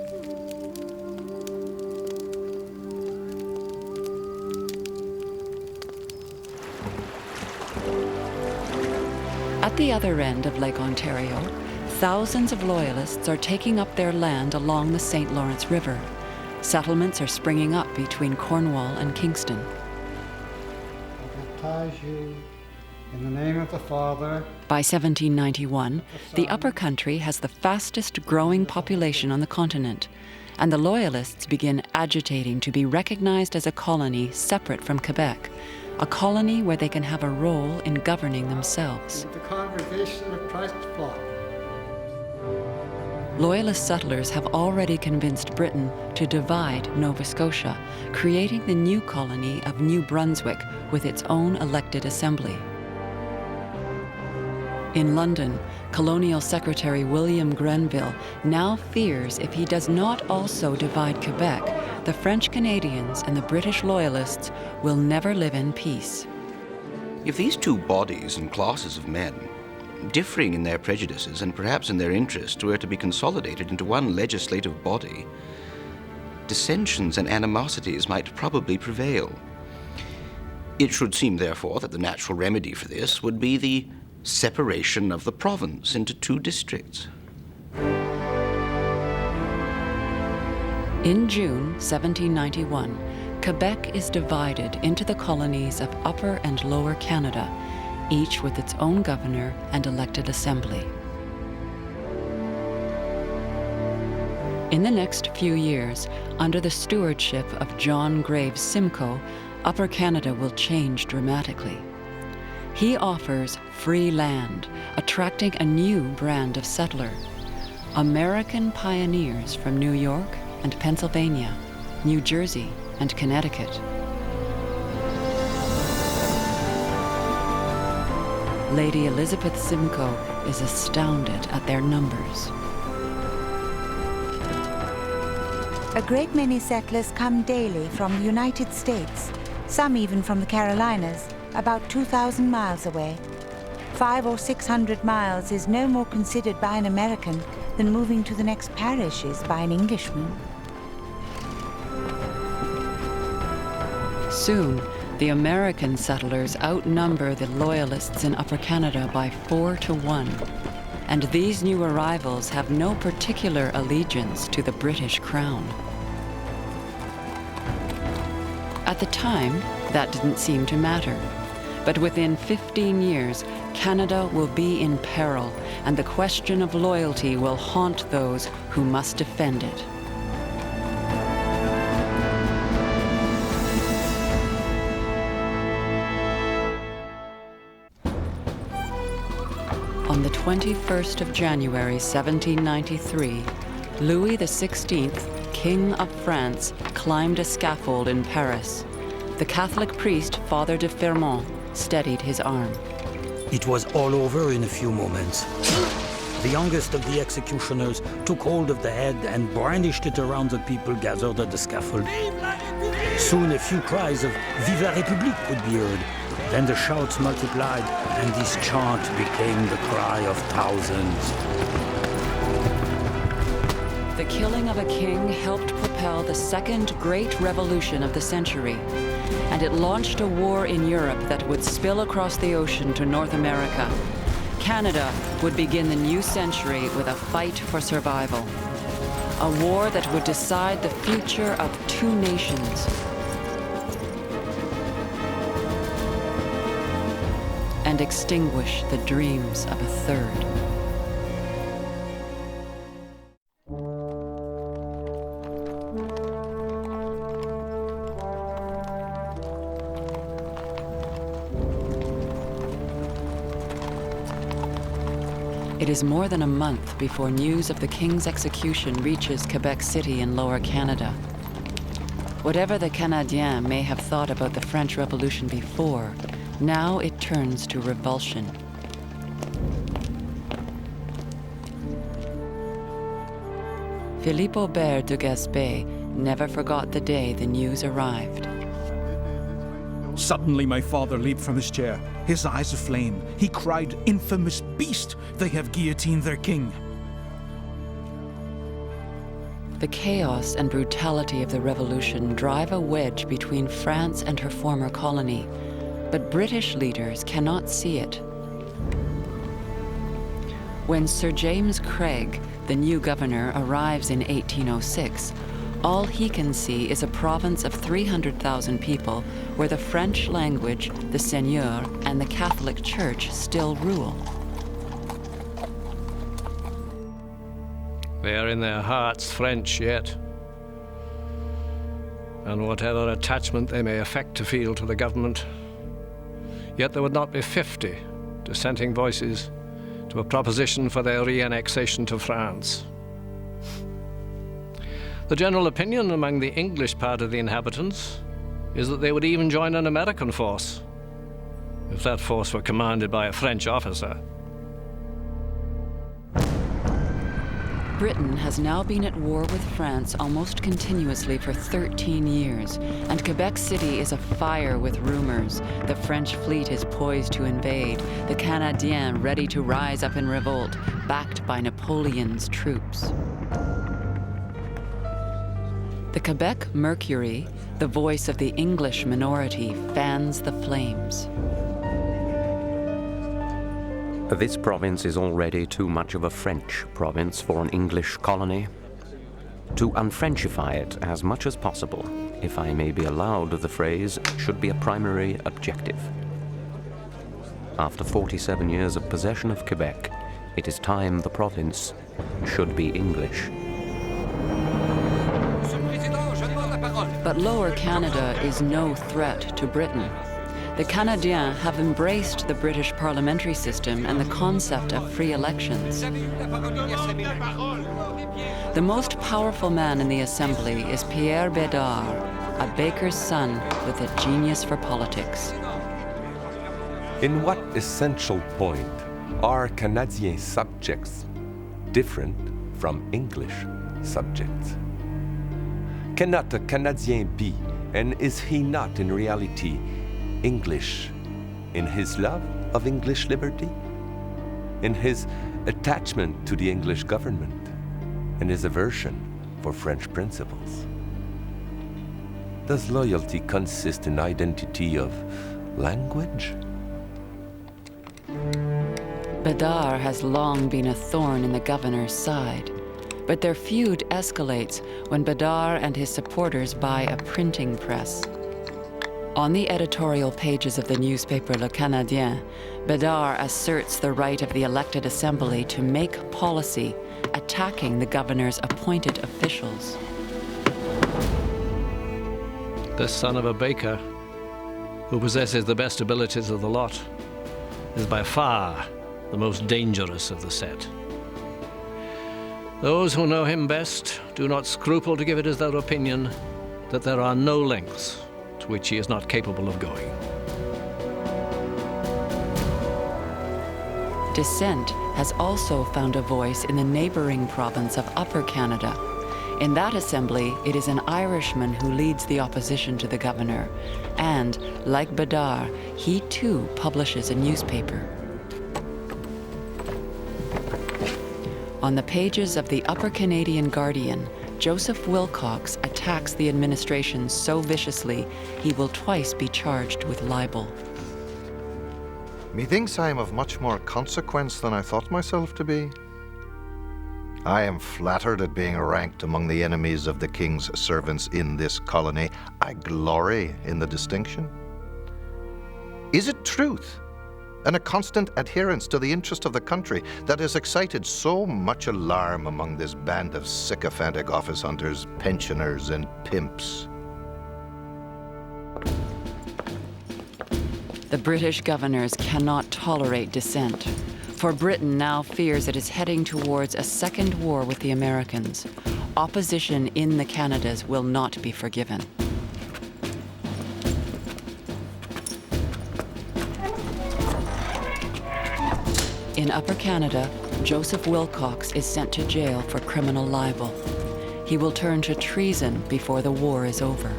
At the other end of Lake Ontario, thousands of Loyalists are taking up their land along the St. Lawrence River. Settlements are springing up between Cornwall and Kingston. I baptize you in the name of the Father. By 1791, the Upper Country has the fastest growing population on the continent, and the Loyalists begin agitating to be recognized as a colony separate from Quebec, a colony where they can have a role in governing themselves. The congregation of Christ's flock. Loyalist settlers have already convinced Britain to divide Nova Scotia, creating the new colony of New Brunswick with its own elected assembly. In London, Colonial Secretary William Grenville now fears if he does not also divide Quebec, the French Canadians and the British Loyalists will never live in peace. If these two bodies and classes of men, differing in their prejudices and perhaps in their interests, were to be consolidated into one legislative body, dissensions and animosities might probably prevail. It should seem, therefore, that the natural remedy for this would be the separation of the province into two districts. In June 1791, Quebec is divided into the colonies of Upper and Lower Canada, each with its own governor and elected assembly. In the next few years, under the stewardship of John Graves Simcoe, Upper Canada will change dramatically. He offers free land, attracting a new brand of settler. American pioneers from New York and Pennsylvania, New Jersey and Connecticut. Lady Elizabeth Simcoe is astounded at their numbers. A great many settlers come daily from the United States, some even from the Carolinas, about 2,000 miles away. 500 or 600 miles is no more considered by an American than moving to the next parish is by an Englishman. Soon, the American settlers outnumber the Loyalists in Upper Canada by 4 to 1, and these new arrivals have no particular allegiance to the British Crown. At the time, that didn't seem to matter. But within 15 years, Canada will be in peril, and the question of loyalty will haunt those who must defend it. On the 21st of January, 1793, Louis XVI, King of France, climbed a scaffold in Paris. The Catholic priest, Father de Fermont, steadied his arm. It was all over in a few moments. The youngest of the executioners took hold of the head and brandished it around the people gathered at the scaffold. Soon a few cries of Vive la République could be heard. Then the shouts multiplied, and this chant became the cry of thousands. The killing of a king helped propel the second great revolution of the century, and it launched a war in Europe that would spill across the ocean to North America. Canada would begin the new century with a fight for survival. A war that would decide the future of two nations. And extinguish the dreams of a third. It is more than a month before news of the King's execution reaches Quebec City in Lower Canada. Whatever the Canadiens may have thought about the French Revolution before, now it turns to revulsion. Philippe Aubert de Gaspé never forgot the day the news arrived. Suddenly my father leaped from his chair, his eyes aflame. He cried, "Infamous beast! They have guillotined their king!" The chaos and brutality of the revolution drive a wedge between France and her former colony, but British leaders cannot see it. When Sir James Craig, the new governor, arrives in 1806, all he can see is a province of 300,000 people where the French language, the seigneur, and the Catholic Church still rule. They are in their hearts French yet. And whatever attachment they may affect to feel to the government, yet there would not be 50 dissenting voices to a proposition for their re-annexation to France. The general opinion among the English part of the inhabitants is that they would even join an American force, if that force were commanded by a French officer. Britain has now been at war with France almost continuously for 13 years, and Quebec City is afire with rumors. The French fleet is poised to invade, the Canadiens ready to rise up in revolt, backed by Napoleon's troops. The Quebec Mercury, the voice of the English minority, fans the flames. This province is already too much of a French province for an English colony. To unfrenchify it as much as possible, if I may be allowed the phrase, should be a primary objective. After 47 years of possession of Quebec, it is time the province should be English. But Lower Canada is no threat to Britain. The Canadiens have embraced the British parliamentary system and the concept of free elections. The most powerful man in the assembly is Pierre Bédard, a baker's son with a genius for politics. In what essential point are Canadian subjects different from English subjects? Cannot a Canadien be, and is he not in reality, English in his love of English liberty, in his attachment to the English government, and his aversion for French principles? Does loyalty consist in identity of language? Bédard has long been a thorn in the governor's side, but their feud escalates when Bédard and his supporters buy a printing press. On the editorial pages of the newspaper Le Canadien, Bédard asserts the right of the elected assembly to make policy, attacking the governor's appointed officials. This son of a baker, who possesses the best abilities of the lot, is by far the most dangerous of the set. Those who know him best do not scruple to give it as their opinion that there are no lengths to which he is not capable of going. Dissent has also found a voice in the neighboring province of Upper Canada. In that assembly, it is an Irishman who leads the opposition to the governor, and, like Bédard, he too publishes a newspaper. On the pages of the Upper Canadian Guardian, Joseph Wilcox attacks the administration so viciously he will twice be charged with libel. Methinks I am of much more consequence than I thought myself to be. I am flattered at being ranked among the enemies of the king's servants in this colony. I glory in the distinction. Is it truth and a constant adherence to the interest of the country that has excited so much alarm among this band of sycophantic office hunters, pensioners, and pimps? The British governors cannot tolerate dissent, for Britain now fears it is heading towards a second war with the Americans. Opposition in the Canadas will not be forgiven. In Upper Canada, Joseph Wilcox is sent to jail for criminal libel. He will turn to treason before the war is over.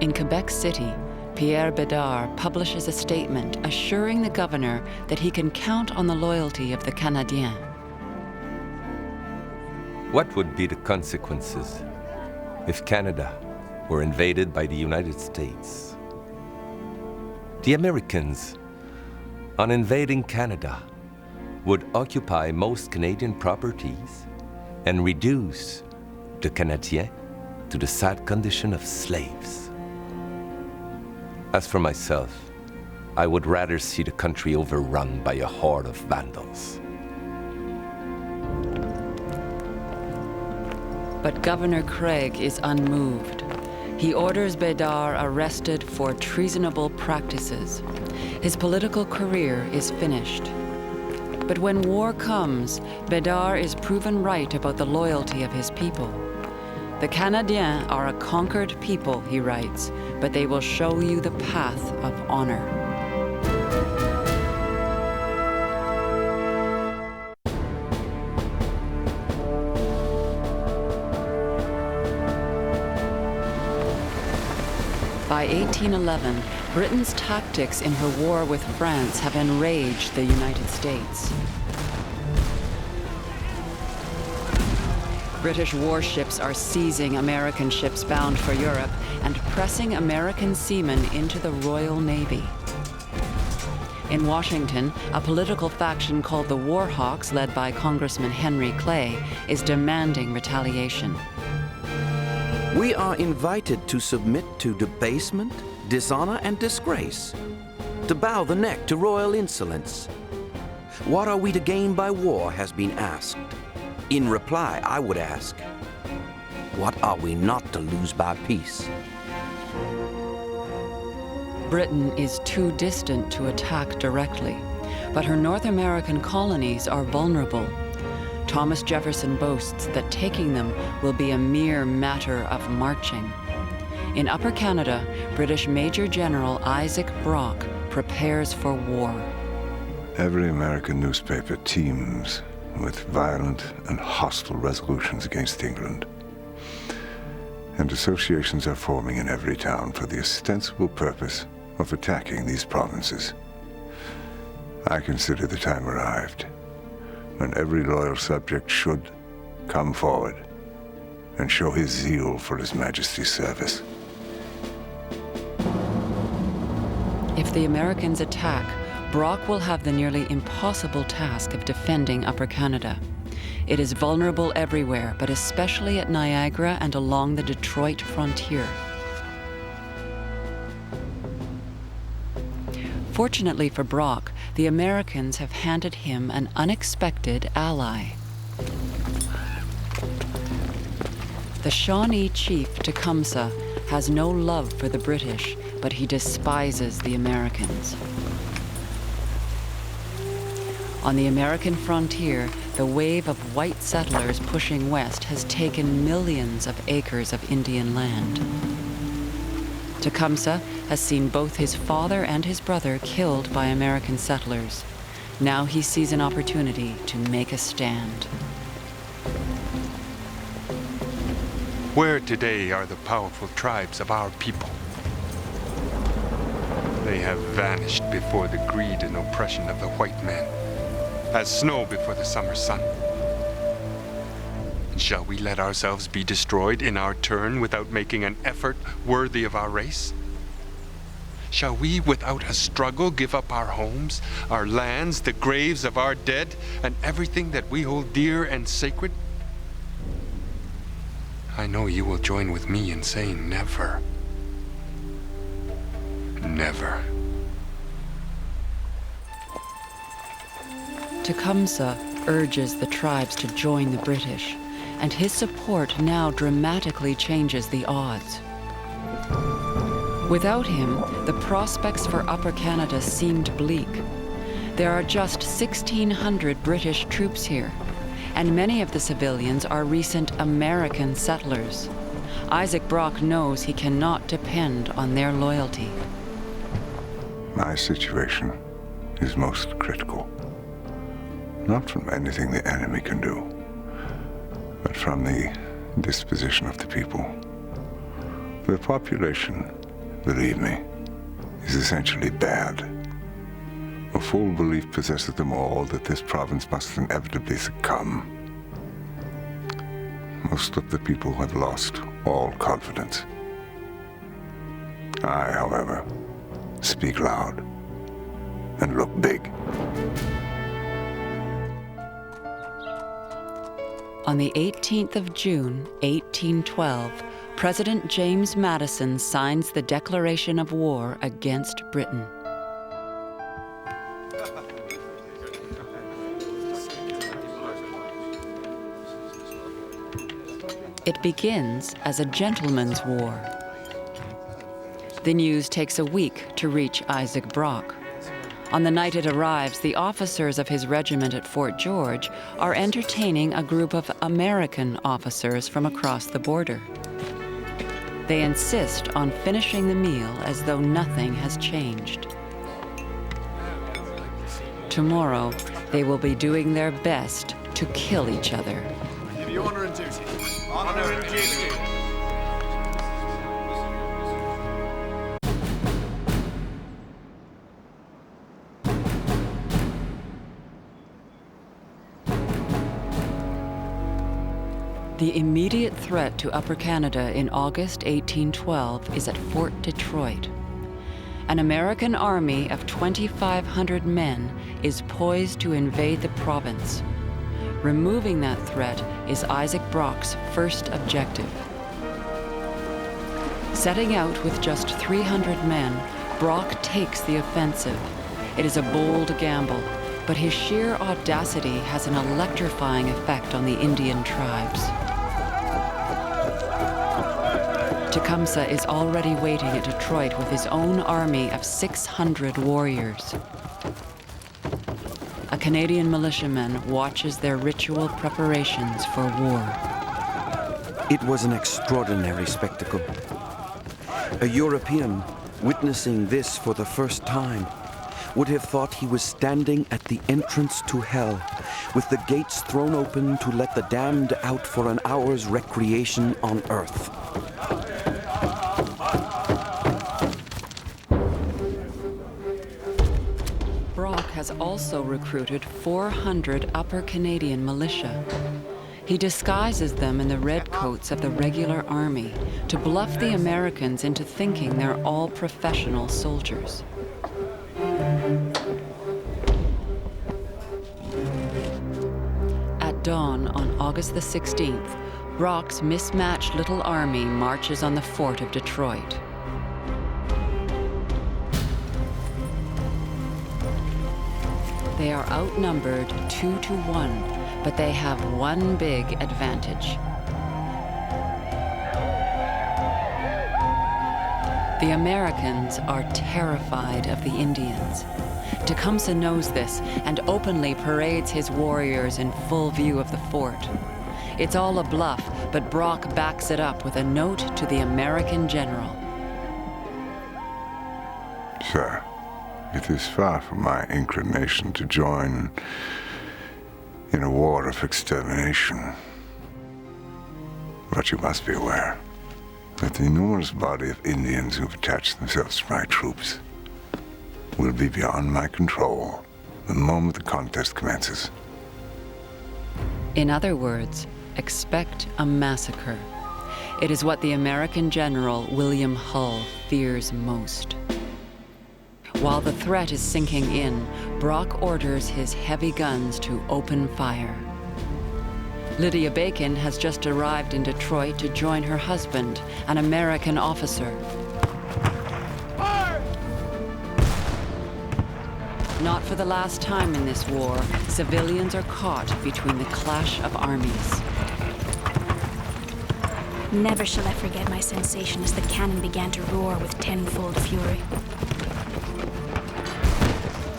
In Quebec City, Pierre Bédard publishes a statement assuring the governor that he can count on the loyalty of the Canadiens. What would be the consequences if Canada were invaded by the United States? The Americans, on invading Canada, would occupy most Canadian properties and reduce the Canadiens to the sad condition of slaves. As for myself, I would rather see the country overrun by a horde of vandals. But Governor Craig is unmoved. He orders Bédard arrested for treasonable practices. His political career is finished. But when war comes, Bédard is proven right about the loyalty of his people. The Canadiens are a conquered people, he writes, but they will show you the path of honor. By 1811, Britain's tactics in her war with France have enraged the United States. British warships are seizing American ships bound for Europe and pressing American seamen into the Royal Navy. In Washington, a political faction called the War Hawks, led by Congressman Henry Clay, is demanding retaliation. We are invited to submit to debasement, dishonor, and disgrace, to bow the neck to royal insolence. What are we to gain by war has been asked. In reply, I would ask, what are we not to lose by peace? Britain is too distant to attack directly, but her North American colonies are vulnerable. Thomas Jefferson boasts that taking them will be a mere matter of marching. In Upper Canada, British Major General Isaac Brock prepares for war. Every American newspaper teems with violent and hostile resolutions against England. And associations are forming in every town for the ostensible purpose of attacking these provinces. I consider the time arrived when every loyal subject should come forward and show his zeal for His Majesty's service. If the Americans attack, Brock will have the nearly impossible task of defending Upper Canada. It is vulnerable everywhere, but especially at Niagara and along the Detroit frontier. Fortunately for Brock, the Americans have handed him an unexpected ally. The Shawnee chief Tecumseh has no love for the British, but he despises the Americans. On the American frontier, the wave of white settlers pushing west has taken millions of acres of Indian land. Tecumseh has seen both his father and his brother killed by American settlers. Now he sees an opportunity to make a stand. Where today are the powerful tribes of our people? They have vanished before the greed and oppression of the white man, as snow before the summer sun. And shall we let ourselves be destroyed in our turn without making an effort worthy of our race? Shall we, without a struggle, give up our homes, our lands, the graves of our dead, and everything that we hold dear and sacred? I know you will join with me in saying never. Never. Tecumseh urges the tribes to join the British, and his support now dramatically changes the odds. Without him, the prospects for Upper Canada seemed bleak. There are just 1,600 British troops here, and many of the civilians are recent American settlers. Isaac Brock knows he cannot depend on their loyalty. My situation is most critical. Not from anything the enemy can do, but from the disposition of the people. The population, believe me, is essentially bad. A full belief possesses them all that this province must inevitably succumb. Most of the people have lost all confidence. I, however, speak loud and look big. On the 18th of June, 1812, President James Madison signs the declaration of war against Britain. It begins as a gentleman's war. The news takes a week to reach Isaac Brock. On the night it arrives, the officers of his regiment at Fort George are entertaining a group of American officers from across the border. They insist on finishing the meal as though nothing has changed. Tomorrow, they will be doing their best to kill each other. Give you honor and duty. Honor and duty. The immediate threat to Upper Canada in August 1812 is at Fort Detroit. An American army of 2,500 men is poised to invade the province. Removing that threat is Isaac Brock's first objective. Setting out with just 300 men, Brock takes the offensive. It is a bold gamble, but his sheer audacity has an electrifying effect on the Indian tribes. Tecumseh is already waiting at Detroit with his own army of 600 warriors. A Canadian militiaman watches their ritual preparations for war. It was an extraordinary spectacle. A European witnessing this for the first time would have thought he was standing at the entrance to hell, with the gates thrown open to let the damned out for an hour's recreation on earth. Brock has also recruited 400 Upper Canadian militia. He disguises them in the redcoats of the regular army to bluff the Americans into thinking they're all professional soldiers. At dawn on August the 16th, Brock's mismatched little army marches on the fort of Detroit. They are outnumbered 2-1, but they have one big advantage. The Americans are terrified of the Indians. Tecumseh knows this and openly parades his warriors in full view of the fort. It's all a bluff, but Brock backs it up with a note to the American general. Sir, it is far from my inclination to join in a war of extermination. But you must be aware that the enormous body of Indians who've attached themselves to my troops will be beyond my control the moment the contest commences. In other words, expect a massacre. It is what the American general William Hull fears most. While the threat is sinking in, Brock orders his heavy guns to open fire. Lydia Bacon has just arrived in Detroit to join her husband, an American officer. Fire! Not for the last time in this war, civilians are caught between the clash of armies. Never shall I forget my sensation as the cannon began to roar with tenfold fury.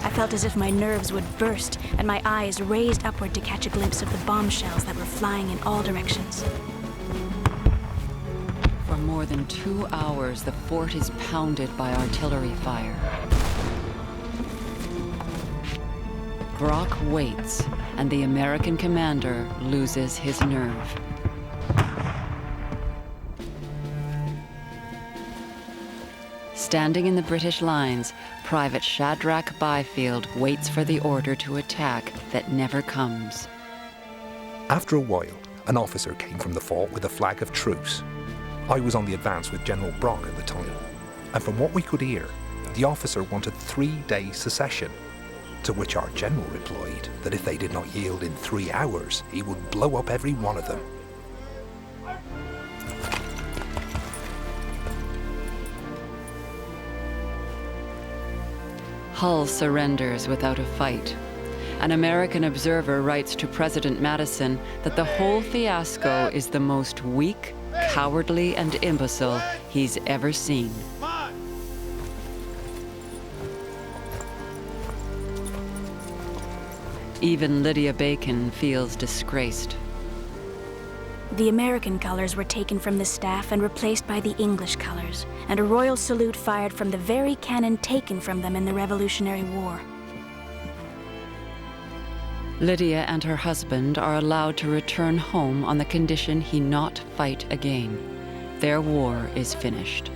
I felt as if my nerves would burst and my eyes raised upward to catch a glimpse of the bombshells that were flying in all directions. For more than 2 hours, the fort is pounded by artillery fire. Brock waits, and the American commander loses his nerve. Standing in the British lines, Private Shadrach Byfield waits for the order to attack that never comes. After a while, an officer came from the fort with a flag of truce. I was on the advance with General Brock at the time, and from what we could hear, the officer wanted 3-day secession, to which our general replied that if they did not yield in 3 hours, he would blow up every one of them. Hull surrenders without a fight. An American observer writes to President Madison that the whole fiasco is the most weak, cowardly, and imbecile he's ever seen. Even Lydia Bacon feels disgraced. The American colors were taken from the staff and replaced by the English colors, and a royal salute fired from the very cannon taken from them in the Revolutionary War. Lydia and her husband are allowed to return home on the condition he not fight again. Their war is finished.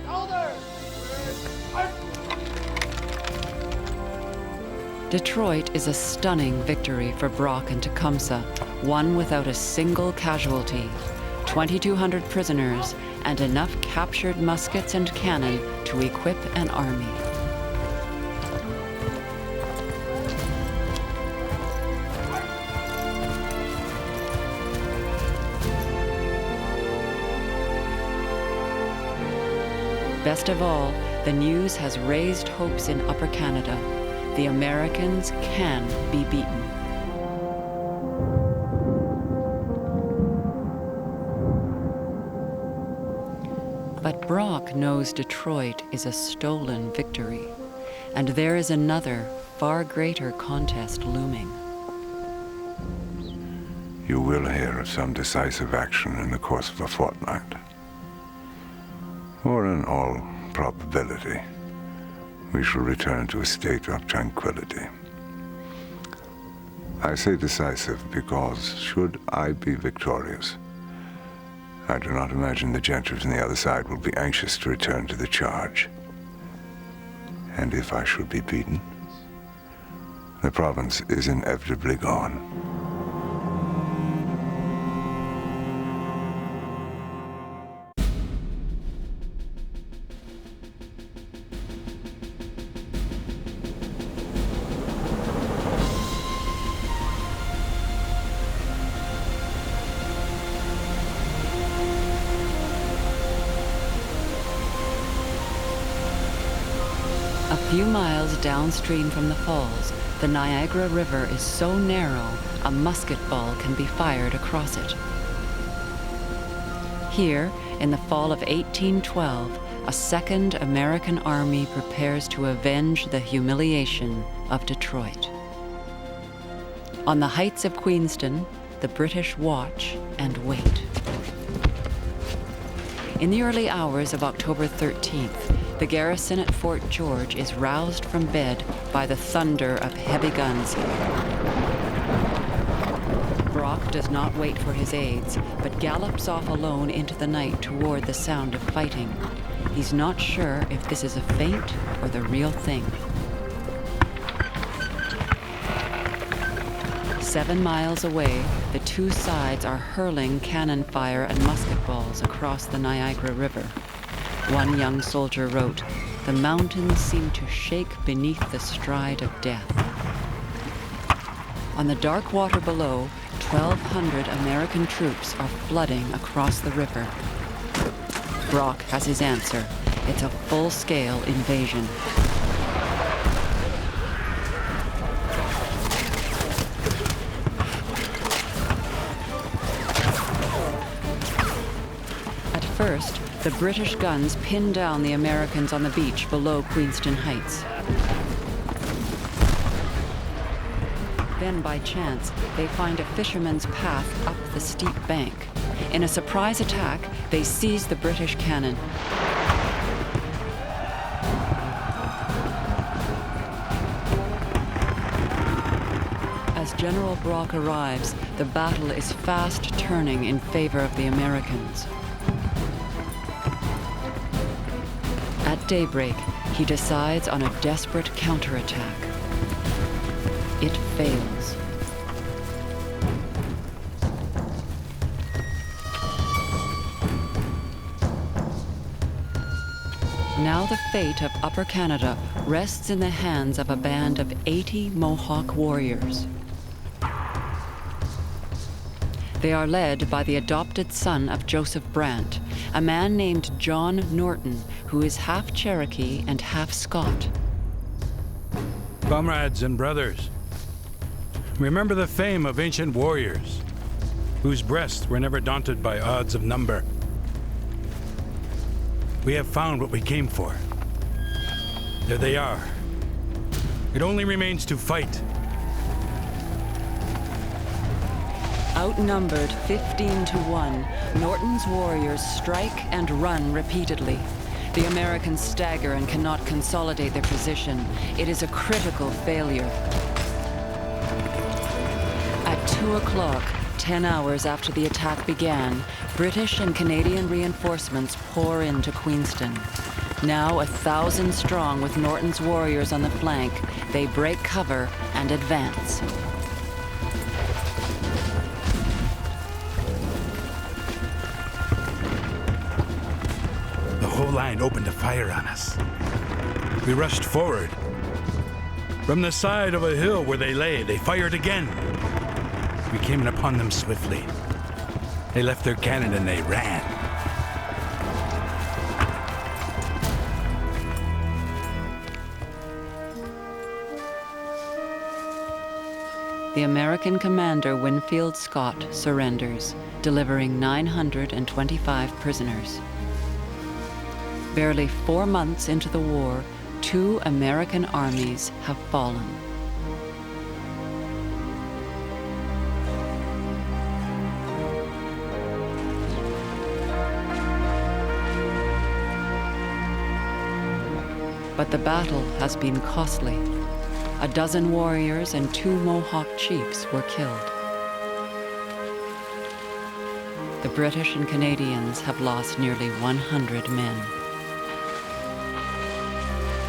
Detroit is a stunning victory for Brock and Tecumseh, won without a single casualty, 2,200 prisoners, and enough captured muskets and cannon to equip an army. Best of all, the news has raised hopes in Upper Canada. The Americans can be beaten. But Brock knows Detroit is a stolen victory, and there is another, far greater contest looming. You will hear of some decisive action in the course of a fortnight. Or in all probability, we shall return to a state of tranquility. I say decisive because, should I be victorious, I do not imagine the gentry from the other side will be anxious to return to the charge. And if I should be beaten, the province is inevitably gone. A few miles downstream from the falls, the Niagara River is so narrow, a musket ball can be fired across it. Here, in the fall of 1812, a second American army prepares to avenge the humiliation of Detroit. On the heights of Queenston, the British watch and wait. In the early hours of October 13th, the garrison at Fort George is roused from bed by the thunder of heavy guns. Brock does not wait for his aides, but gallops off alone into the night toward the sound of fighting. He's not sure if this is a feint or the real thing. 7 miles away, the two sides are hurling cannon fire and musket balls across the Niagara River. One young soldier wrote, "The mountains seem to shake beneath the stride of death." On the dark water below, 1,200 American troops are flooding across the river. Brock has his answer. It's a full-scale invasion. At first, the British guns pin down the Americans on the beach below Queenston Heights. Then, by chance, they find a fisherman's path up the steep bank. In a surprise attack, they seize the British cannon. General Brock arrives, the battle is fast turning in favor of the Americans. At daybreak, he decides on a desperate counterattack. It fails. Now the fate of Upper Canada rests in the hands of a band of 80 Mohawk warriors. They are led by the adopted son of Joseph Brant, a man named John Norton, who is half Cherokee and half Scot. Comrades and brothers, remember the fame of ancient warriors, whose breasts were never daunted by odds of number. We have found what we came for. There they are. It only remains to fight. Outnumbered 15-1, Norton's warriors strike and run repeatedly. The Americans stagger and cannot consolidate their position. It is a critical failure. At 2 o'clock, 10 hours after the attack began, British and Canadian reinforcements pour into Queenston. Now 1,000 strong with Norton's warriors on the flank, they break cover and advance. The whole line opened a fire on us. We rushed forward. From the side of a hill where they lay, they fired again. We came in upon them swiftly. They left their cannon and they ran. The American commander Winfield Scott surrenders, delivering 925 prisoners. Barely 4 months into the war, 2 American armies have fallen. But the battle has been costly. 12 warriors and 2 Mohawk chiefs were killed. The British and Canadians have lost nearly 100 men.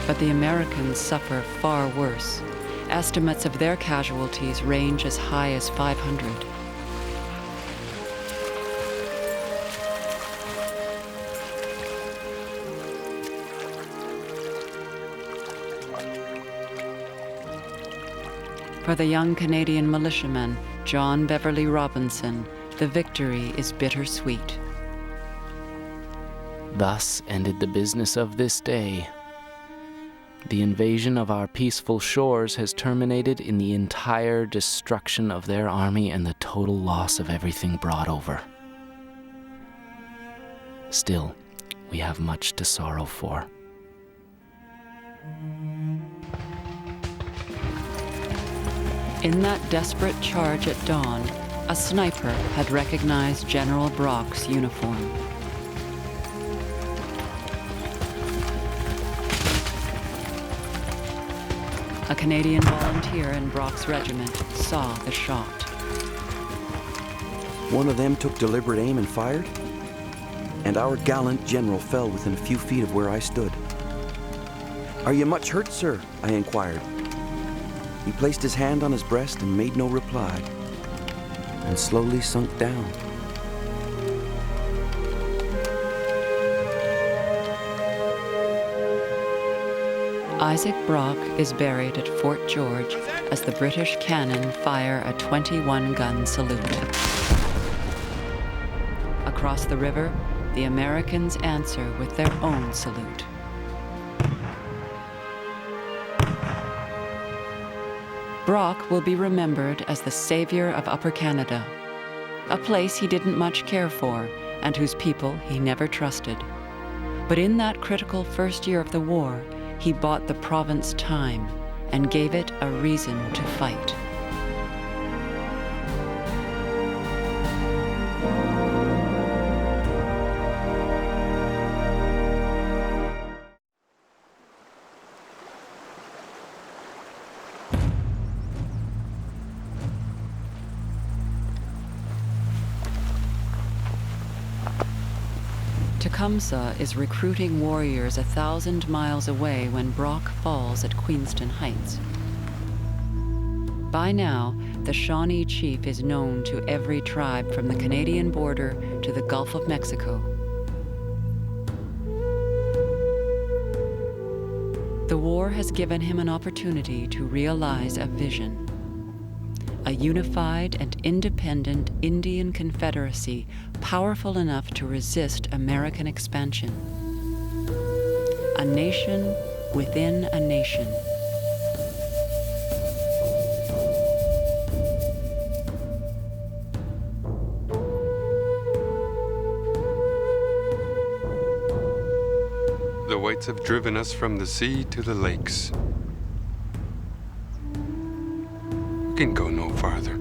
But the Americans suffer far worse. Estimates of their casualties range as high as 500. For the young Canadian militiaman, John Beverly Robinson, the victory is bittersweet. Thus ended the business of this day. The invasion of our peaceful shores has terminated in the entire destruction of their army and the total loss of everything brought over. Still, we have much to sorrow for. In that desperate charge at dawn, a sniper had recognized General Brock's uniform. A Canadian volunteer in Brock's regiment saw the shot. One of them took deliberate aim and fired, and our gallant general fell within a few feet of where I stood. "Are you much hurt, sir?" I inquired. He placed his hand on his breast and made no reply, and slowly sunk down. Isaac Brock is buried at Fort George as the British cannon fire a 21-gun salute. Across the river, the Americans answer with their own salute. Brock will be remembered as the savior of Upper Canada, a place he didn't much care for and whose people he never trusted. But in that critical first year of the war, he bought the province time and gave it a reason to fight. Tecumseh is recruiting warriors 1,000 miles away when Brock falls at Queenston Heights. By now, the Shawnee chief is known to every tribe from the Canadian border to the Gulf of Mexico. The war has given him an opportunity to realize a vision. A unified and independent Indian Confederacy powerful enough to resist American expansion. A nation within a nation. The whites have driven us from the sea to the lakes. We can go no farther.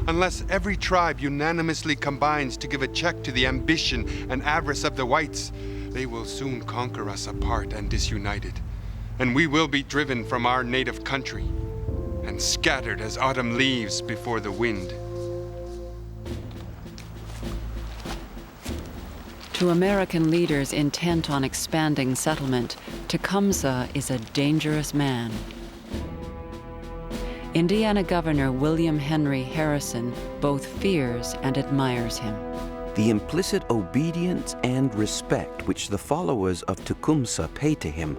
Unless every tribe unanimously combines to give a check to the ambition and avarice of the whites, they will soon conquer us apart and disunited, and we will be driven from our native country and scattered as autumn leaves before the wind. To American leaders intent on expanding settlement, Tecumseh is a dangerous man. Indiana Governor William Henry Harrison both fears and admires him. The implicit obedience and respect which the followers of Tecumseh pay to him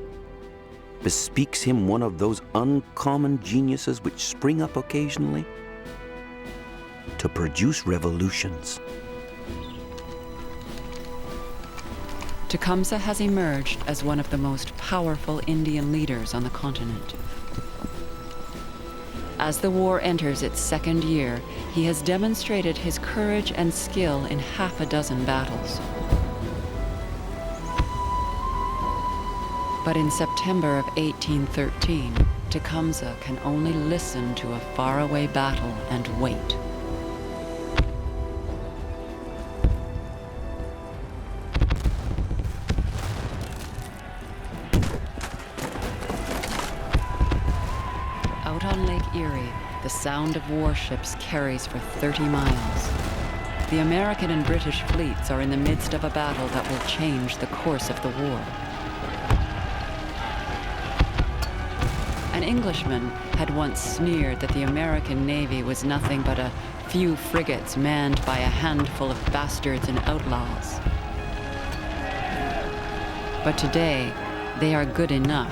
bespeaks him one of those uncommon geniuses which spring up occasionally to produce revolutions. Tecumseh has emerged as one of the most powerful Indian leaders on the continent. As the war enters its second year, he has demonstrated his courage and skill in half a dozen battles. But in September of 1813, Tecumseh can only listen to a faraway battle and wait. Out on Lake Erie, the sound of warships carries for 30 miles. The American and British fleets are in the midst of a battle that will change the course of the war. An Englishman had once sneered that the American Navy was nothing but a few frigates manned by a handful of bastards and outlaws. But today, they are good enough.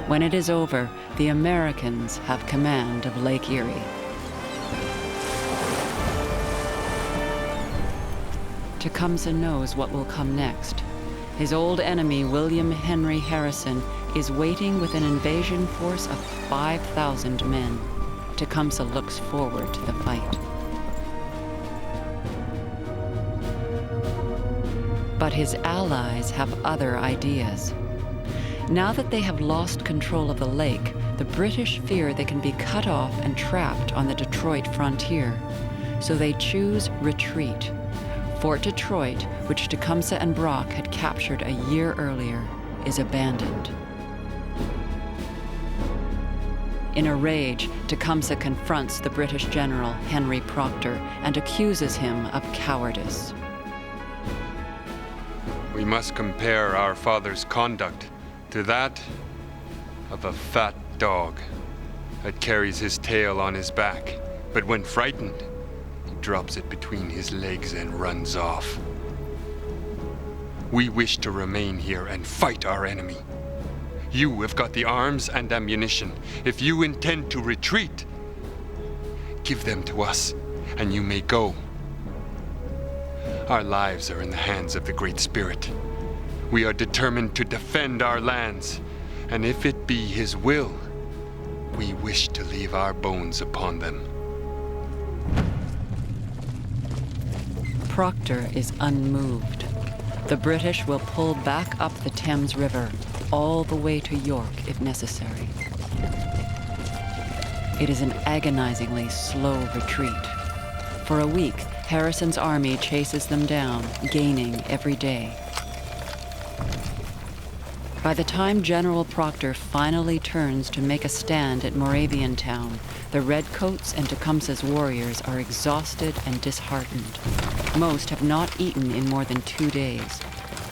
When it is over, the Americans have command of Lake Erie. Tecumseh knows what will come next. His old enemy, William Henry Harrison, is waiting with an invasion force of 5,000 men. Tecumseh looks forward to the fight. But his allies have other ideas. Now that they have lost control of the lake, the British fear they can be cut off and trapped on the Detroit frontier. So they choose retreat. Fort Detroit, which Tecumseh and Brock had captured a year earlier, is abandoned. In a rage, Tecumseh confronts the British general, Henry Proctor, and accuses him of cowardice. We must compare our father's conduct to that of a fat dog that carries his tail on his back, but when frightened, he drops it between his legs and runs off. We wish to remain here and fight our enemy. You have got the arms and ammunition. If you intend to retreat, give them to us, and you may go. Our lives are in the hands of the Great Spirit. We are determined to defend our lands, and if it be His will, we wish to leave our bones upon them. Proctor is unmoved. The British will pull back up the Thames River, all the way to York if necessary. It is an agonizingly slow retreat. For a week, Harrison's army chases them down, gaining every day. By the time General Proctor finally turns to make a stand at Moravian Town, the Redcoats and Tecumseh's warriors are exhausted and disheartened. Most have not eaten in more than 2 days.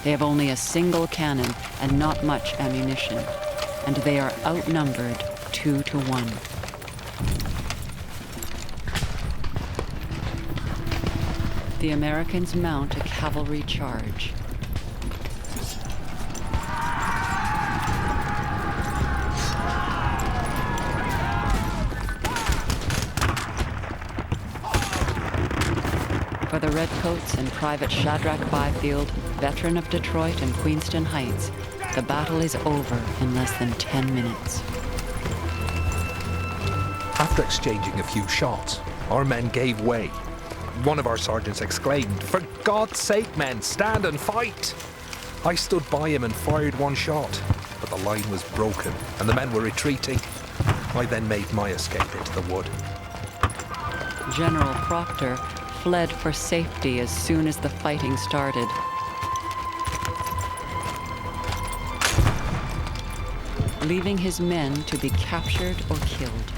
They have only a single cannon and not much ammunition, and they are outnumbered 2 to 1. The Americans mount a cavalry charge. For the Redcoats and Private Shadrach Byfield, veteran of Detroit and Queenston Heights, the battle is over in less than 10 minutes. After exchanging a few shots, our men gave way. One of our sergeants exclaimed, "For God's sake, men, stand and fight!" I stood by him and fired one shot, but the line was broken and the men were retreating. I then made my escape into the wood. General Proctor fled for safety as soon as the fighting started. Leaving his men to be captured or killed.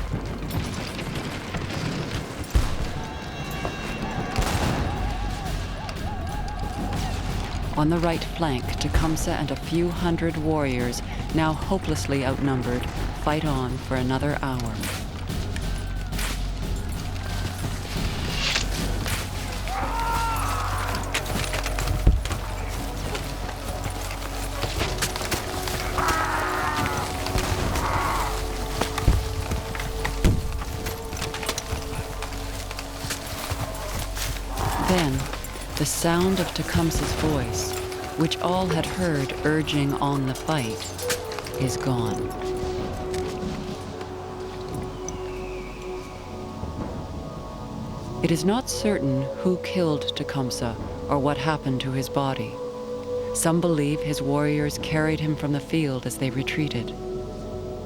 On the right flank, Tecumseh and a few hundred warriors, now hopelessly outnumbered, fight on for another hour. Then, the sound of Tecumseh's voice, which all had heard urging on the fight, is gone. It is not certain who killed Tecumseh or what happened to his body. Some believe his warriors carried him from the field as they retreated.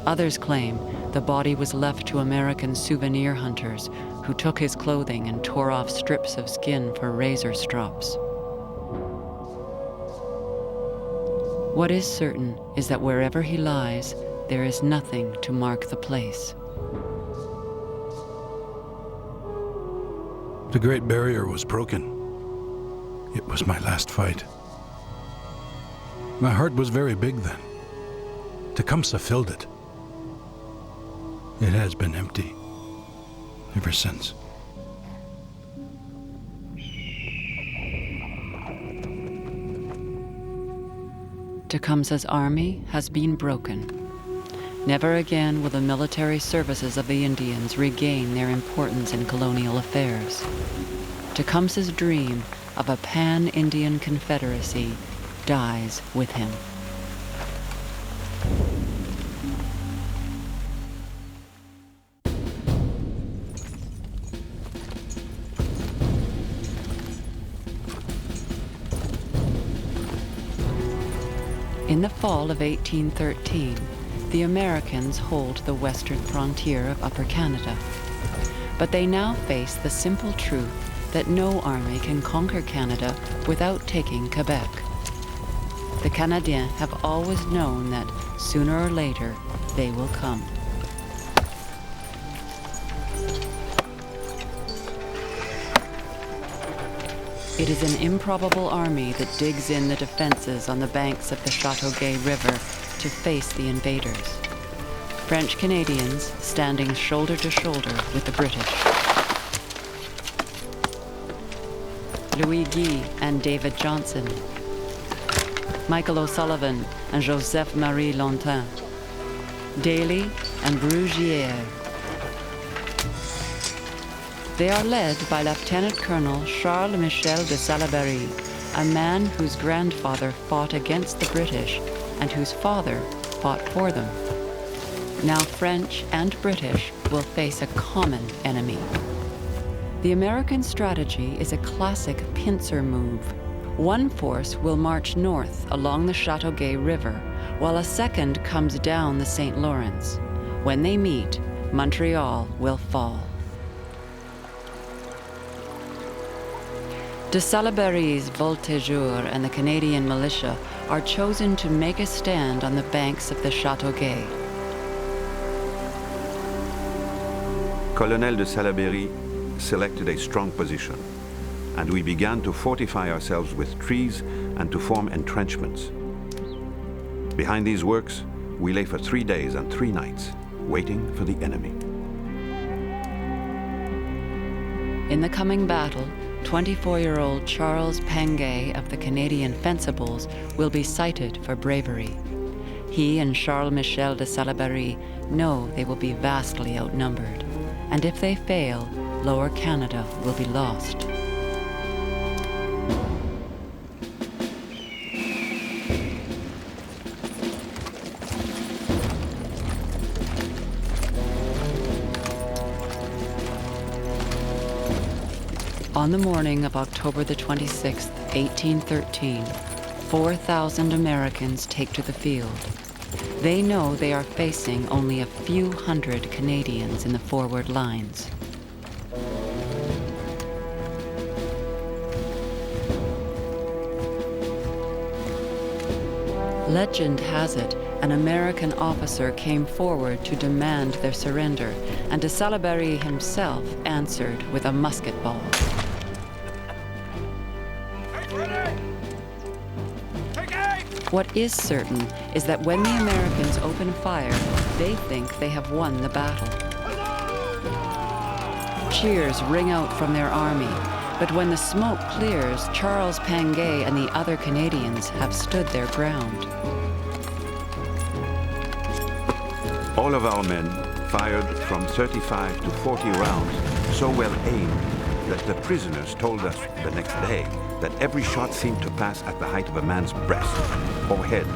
Others claim the body was left to American souvenir hunters who took his clothing and tore off strips of skin for razor strops. What is certain is that wherever he lies, there is nothing to mark the place. The Great Barrier was broken. It was my last fight. My heart was very big then. Tecumseh filled it. It has been empty ever since. Tecumseh's army has been broken. Never again will the military services of the Indians regain their importance in colonial affairs. Tecumseh's dream of a pan-Indian confederacy dies with him. In the fall of 1813, the Americans hold the western frontier of Upper Canada. But they now face the simple truth that no army can conquer Canada without taking Quebec. The Canadiens have always known that sooner or later they will come. It is an improbable army that digs in the defenses on the banks of the Chateauguay River to face the invaders. French Canadians standing shoulder to shoulder with the British. Louis Guy and David Johnson. Michael O'Sullivan and Joseph-Marie Lontin. Daly and Brugière. They are led by Lieutenant Colonel Charles Michel de Salaberry, a man whose grandfather fought against the British and whose father fought for them. Now French and British will face a common enemy. The American strategy is a classic pincer move. One force will march north along the Chateauguay River, while a second comes down the St. Lawrence. When they meet, Montreal will fall. De Salaberry's Voltigeurs and the Canadian militia are chosen to make a stand on the banks of the Châteauguay. Colonel de Salaberry selected a strong position, and we began to fortify ourselves with trees and to form entrenchments. Behind these works, we lay for 3 days and 3 nights, waiting for the enemy. In the coming battle, 24-year-old Charles Pangay of the Canadian Fencibles will be cited for bravery. He and Charles-Michel de Salaberry know they will be vastly outnumbered, and if they fail, Lower Canada will be lost. On the morning of October the 26th, 1813, 4,000 Americans take to the field. They know they are facing only a few hundred Canadians in the forward lines. Legend has it, an American officer came forward to demand their surrender, and de Salaberry himself answered with a musket ball. What is certain is that when the Americans open fire, they think they have won the battle. Cheers ring out from their army, but when the smoke clears, Charles Pangay and the other Canadians have stood their ground. All of our men fired from 35 to 40 rounds, so well aimed that the prisoners told us the next day that every shot seemed to pass at the height of a man's breast or head.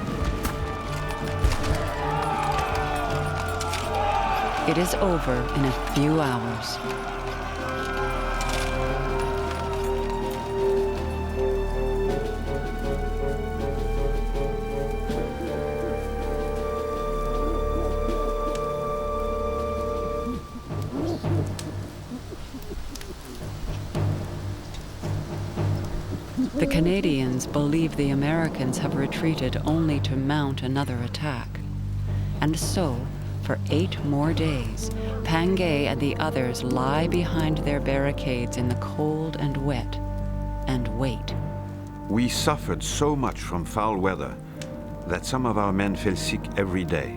It is over in a few hours. The Canadians believe the Americans have retreated only to mount another attack. And so, for 8 more days, Pangay and the others lie behind their barricades in the cold and wet and wait. We suffered so much from foul weather that some of our men fell sick every day.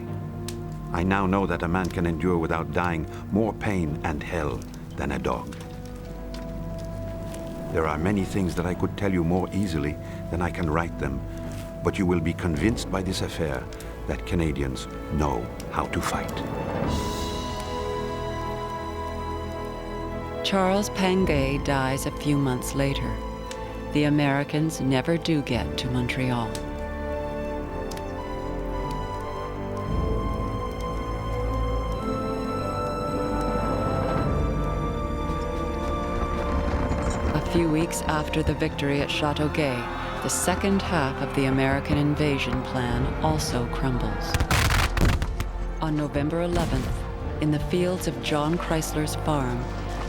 I now know that a man can endure without dying more pain and hell than a dog. There are many things that I could tell you more easily than I can write them, but you will be convinced by this affair that Canadians know how to fight. Charles Pangay dies a few months later. The Americans never do get to Montreal. A few weeks after the victory at Châteauguay, the second half of the American invasion plan also crumbles. On November 11th, in the fields of John Chrysler's farm,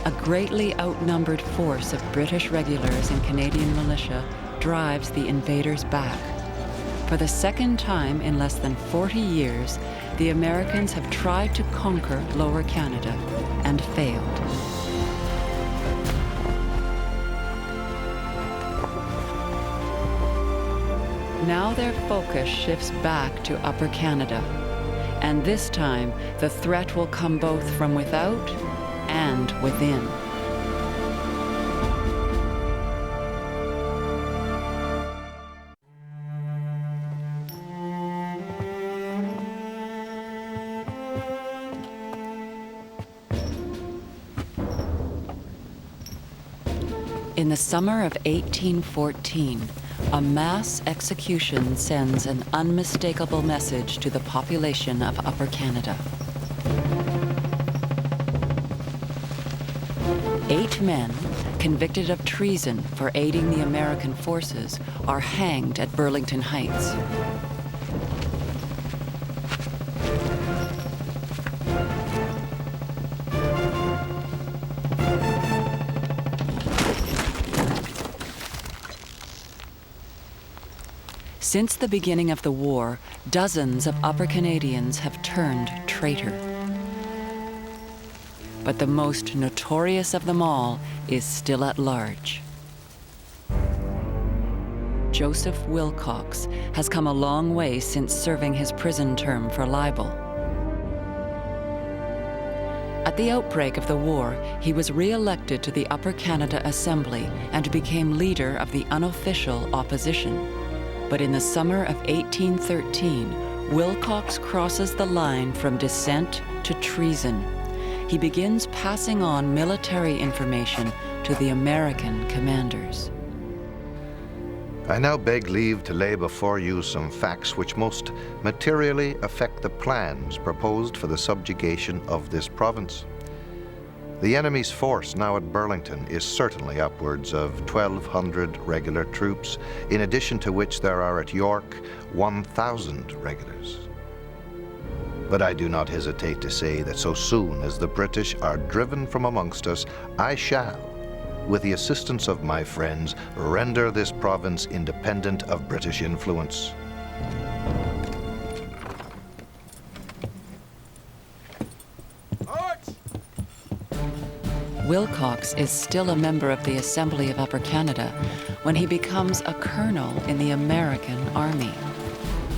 a greatly outnumbered force of British regulars and Canadian militia drives the invaders back. For the second time in less than 40 years, the Americans have tried to conquer Lower Canada and failed. Now their focus shifts back to Upper Canada, and this time the threat will come both from without and within. In the summer of 1814, a mass execution sends an unmistakable message to the population of Upper Canada. 8 men, convicted of treason for aiding the American forces, are hanged at Burlington Heights. Since the beginning of the war, dozens of Upper Canadians have turned traitor. But the most notorious of them all is still at large. Joseph Wilcox has come a long way since serving his prison term for libel. At the outbreak of the war, he was re-elected to the Upper Canada Assembly and became leader of the unofficial opposition. But in the summer of 1813, Wilcox crosses the line from dissent to treason. He begins passing on military information to the American commanders. I now beg leave to lay before you some facts which most materially affect the plans proposed for the subjugation of this province. The enemy's force now at Burlington is certainly upwards of 1,200 regular troops, in addition to which there are at York 1,000 regulars. But I do not hesitate to say that so soon as the British are driven from amongst us, I shall, with the assistance of my friends, render this province independent of British influence. Wilcox is still a member of the Assembly of Upper Canada when he becomes a colonel in the American Army.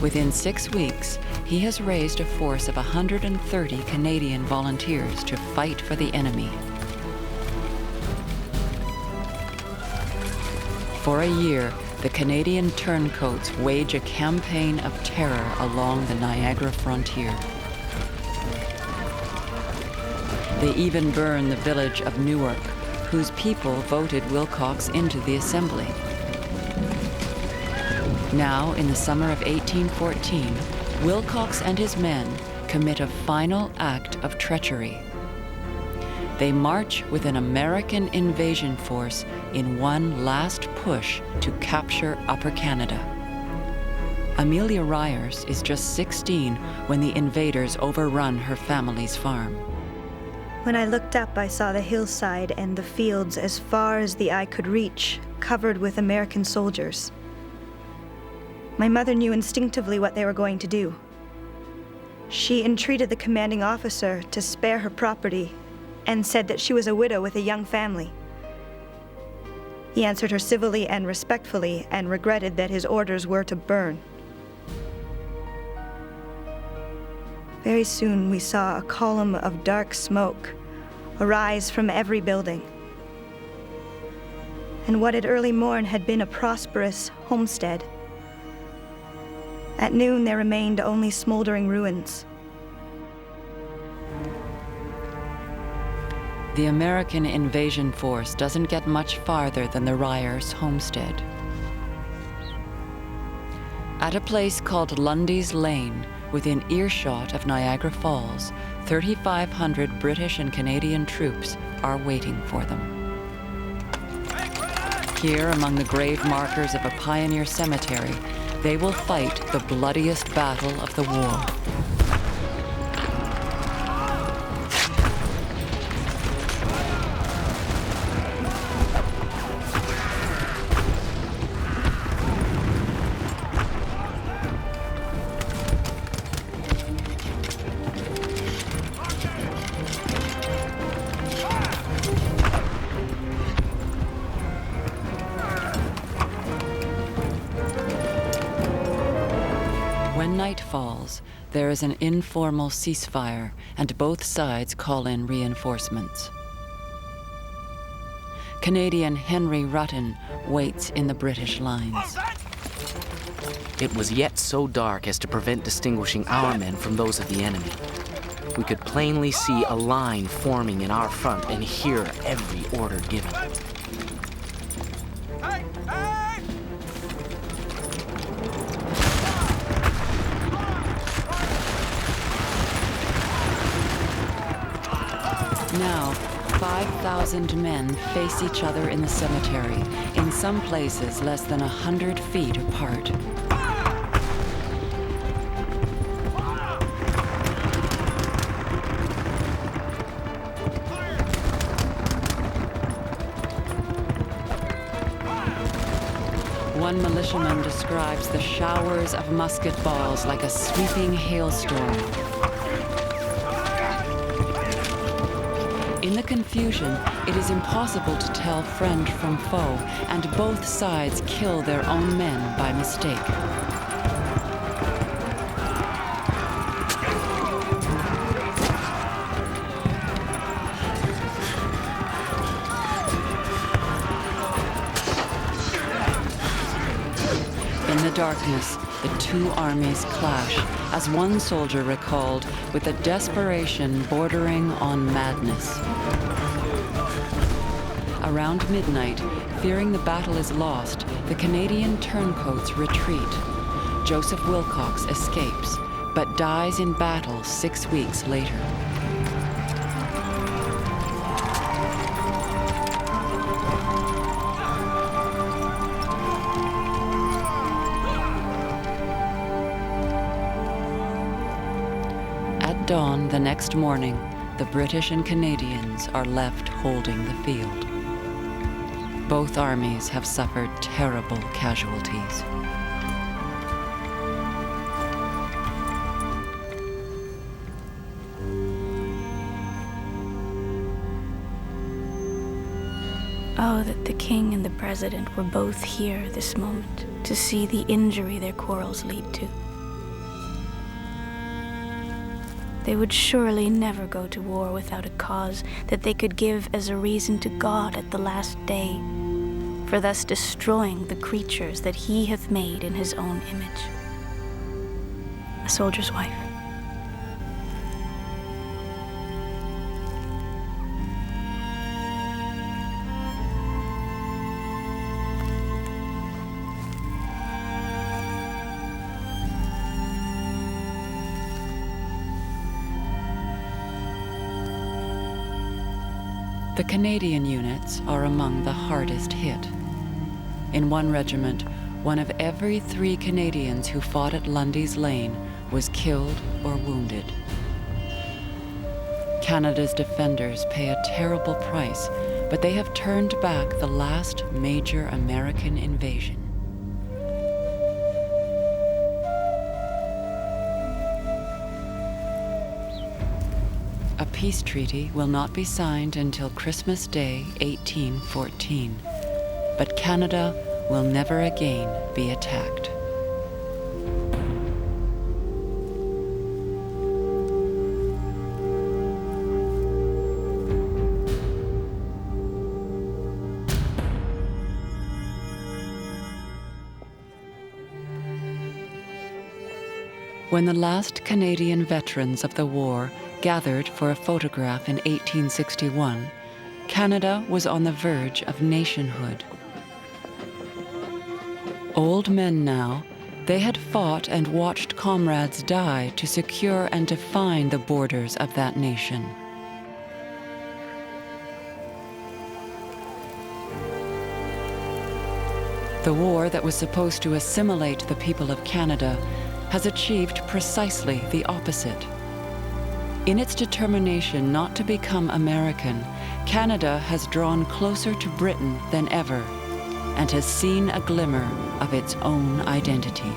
Within 6 weeks, he has raised a force of 130 Canadian volunteers to fight for the enemy. For a year, the Canadian turncoats wage a campaign of terror along the Niagara frontier. They even burn the village of Newark, whose people voted Wilcox into the assembly. Now, in the summer of 1814, Wilcox and his men commit a final act of treachery. They march with an American invasion force in one last push to capture Upper Canada. Amelia Ryers is just 16 when the invaders overrun her family's farm. When I looked up, I saw the hillside and the fields as far as the eye could reach, covered with American soldiers. My mother knew instinctively what they were going to do. She entreated the commanding officer to spare her property and said that she was a widow with a young family. He answered her civilly and respectfully and regretted that his orders were to burn. Very soon we saw a column of dark smoke arise from every building. And what at early morn had been a prosperous homestead, at noon there remained only smoldering ruins. The American invasion force doesn't get much farther than the Ryers' homestead. At a place called Lundy's Lane, within earshot of Niagara Falls, 3,500 British and Canadian troops are waiting for them. Here, among the grave markers of a pioneer cemetery, they will fight the bloodiest battle of the war. When night falls, there is an informal ceasefire, and both sides call in reinforcements. Canadian Henry Rutten waits in the British lines. It was yet so dark as to prevent distinguishing our men from those of the enemy. We could plainly see a line forming in our front and hear every order given. Now, 5,000 men face each other in the cemetery, in some places less than 100 feet apart. One militiaman describes the showers of musket balls like a sweeping hailstorm. In the confusion, it is impossible to tell friend from foe, and both sides kill their own men by mistake. In the darkness, the two armies clash, as one soldier recalled, with a desperation bordering on madness. Around midnight, fearing the battle is lost, the Canadian turncoats retreat. Joseph Wilcox escapes, but dies in battle 6 weeks later. At dawn the next morning, the British and Canadians are left holding the field. Both armies have suffered terrible casualties. Oh, that the king and the president were both here this moment to see the injury their quarrels lead to. They would surely never go to war without a cause that they could give as a reason to God at the last day, for thus destroying the creatures that he hath made in his own image. A soldier's wife. The Canadian units are among the hardest hit. In one regiment, one of every 3 Canadians who fought at Lundy's Lane was killed or wounded. Canada's defenders pay a terrible price, but they have turned back the last major American invasion. A peace treaty will not be signed until Christmas Day, 1814, but Canada will never again be attacked. When the last Canadian veterans of the war gathered for a photograph in 1861, Canada was on the verge of nationhood. Old men now, they had fought and watched comrades die to secure and define the borders of that nation. The war that was supposed to assimilate the people of Canada has achieved precisely the opposite. In its determination not to become American, Canada has drawn closer to Britain than ever and has seen a glimmer of its own identity.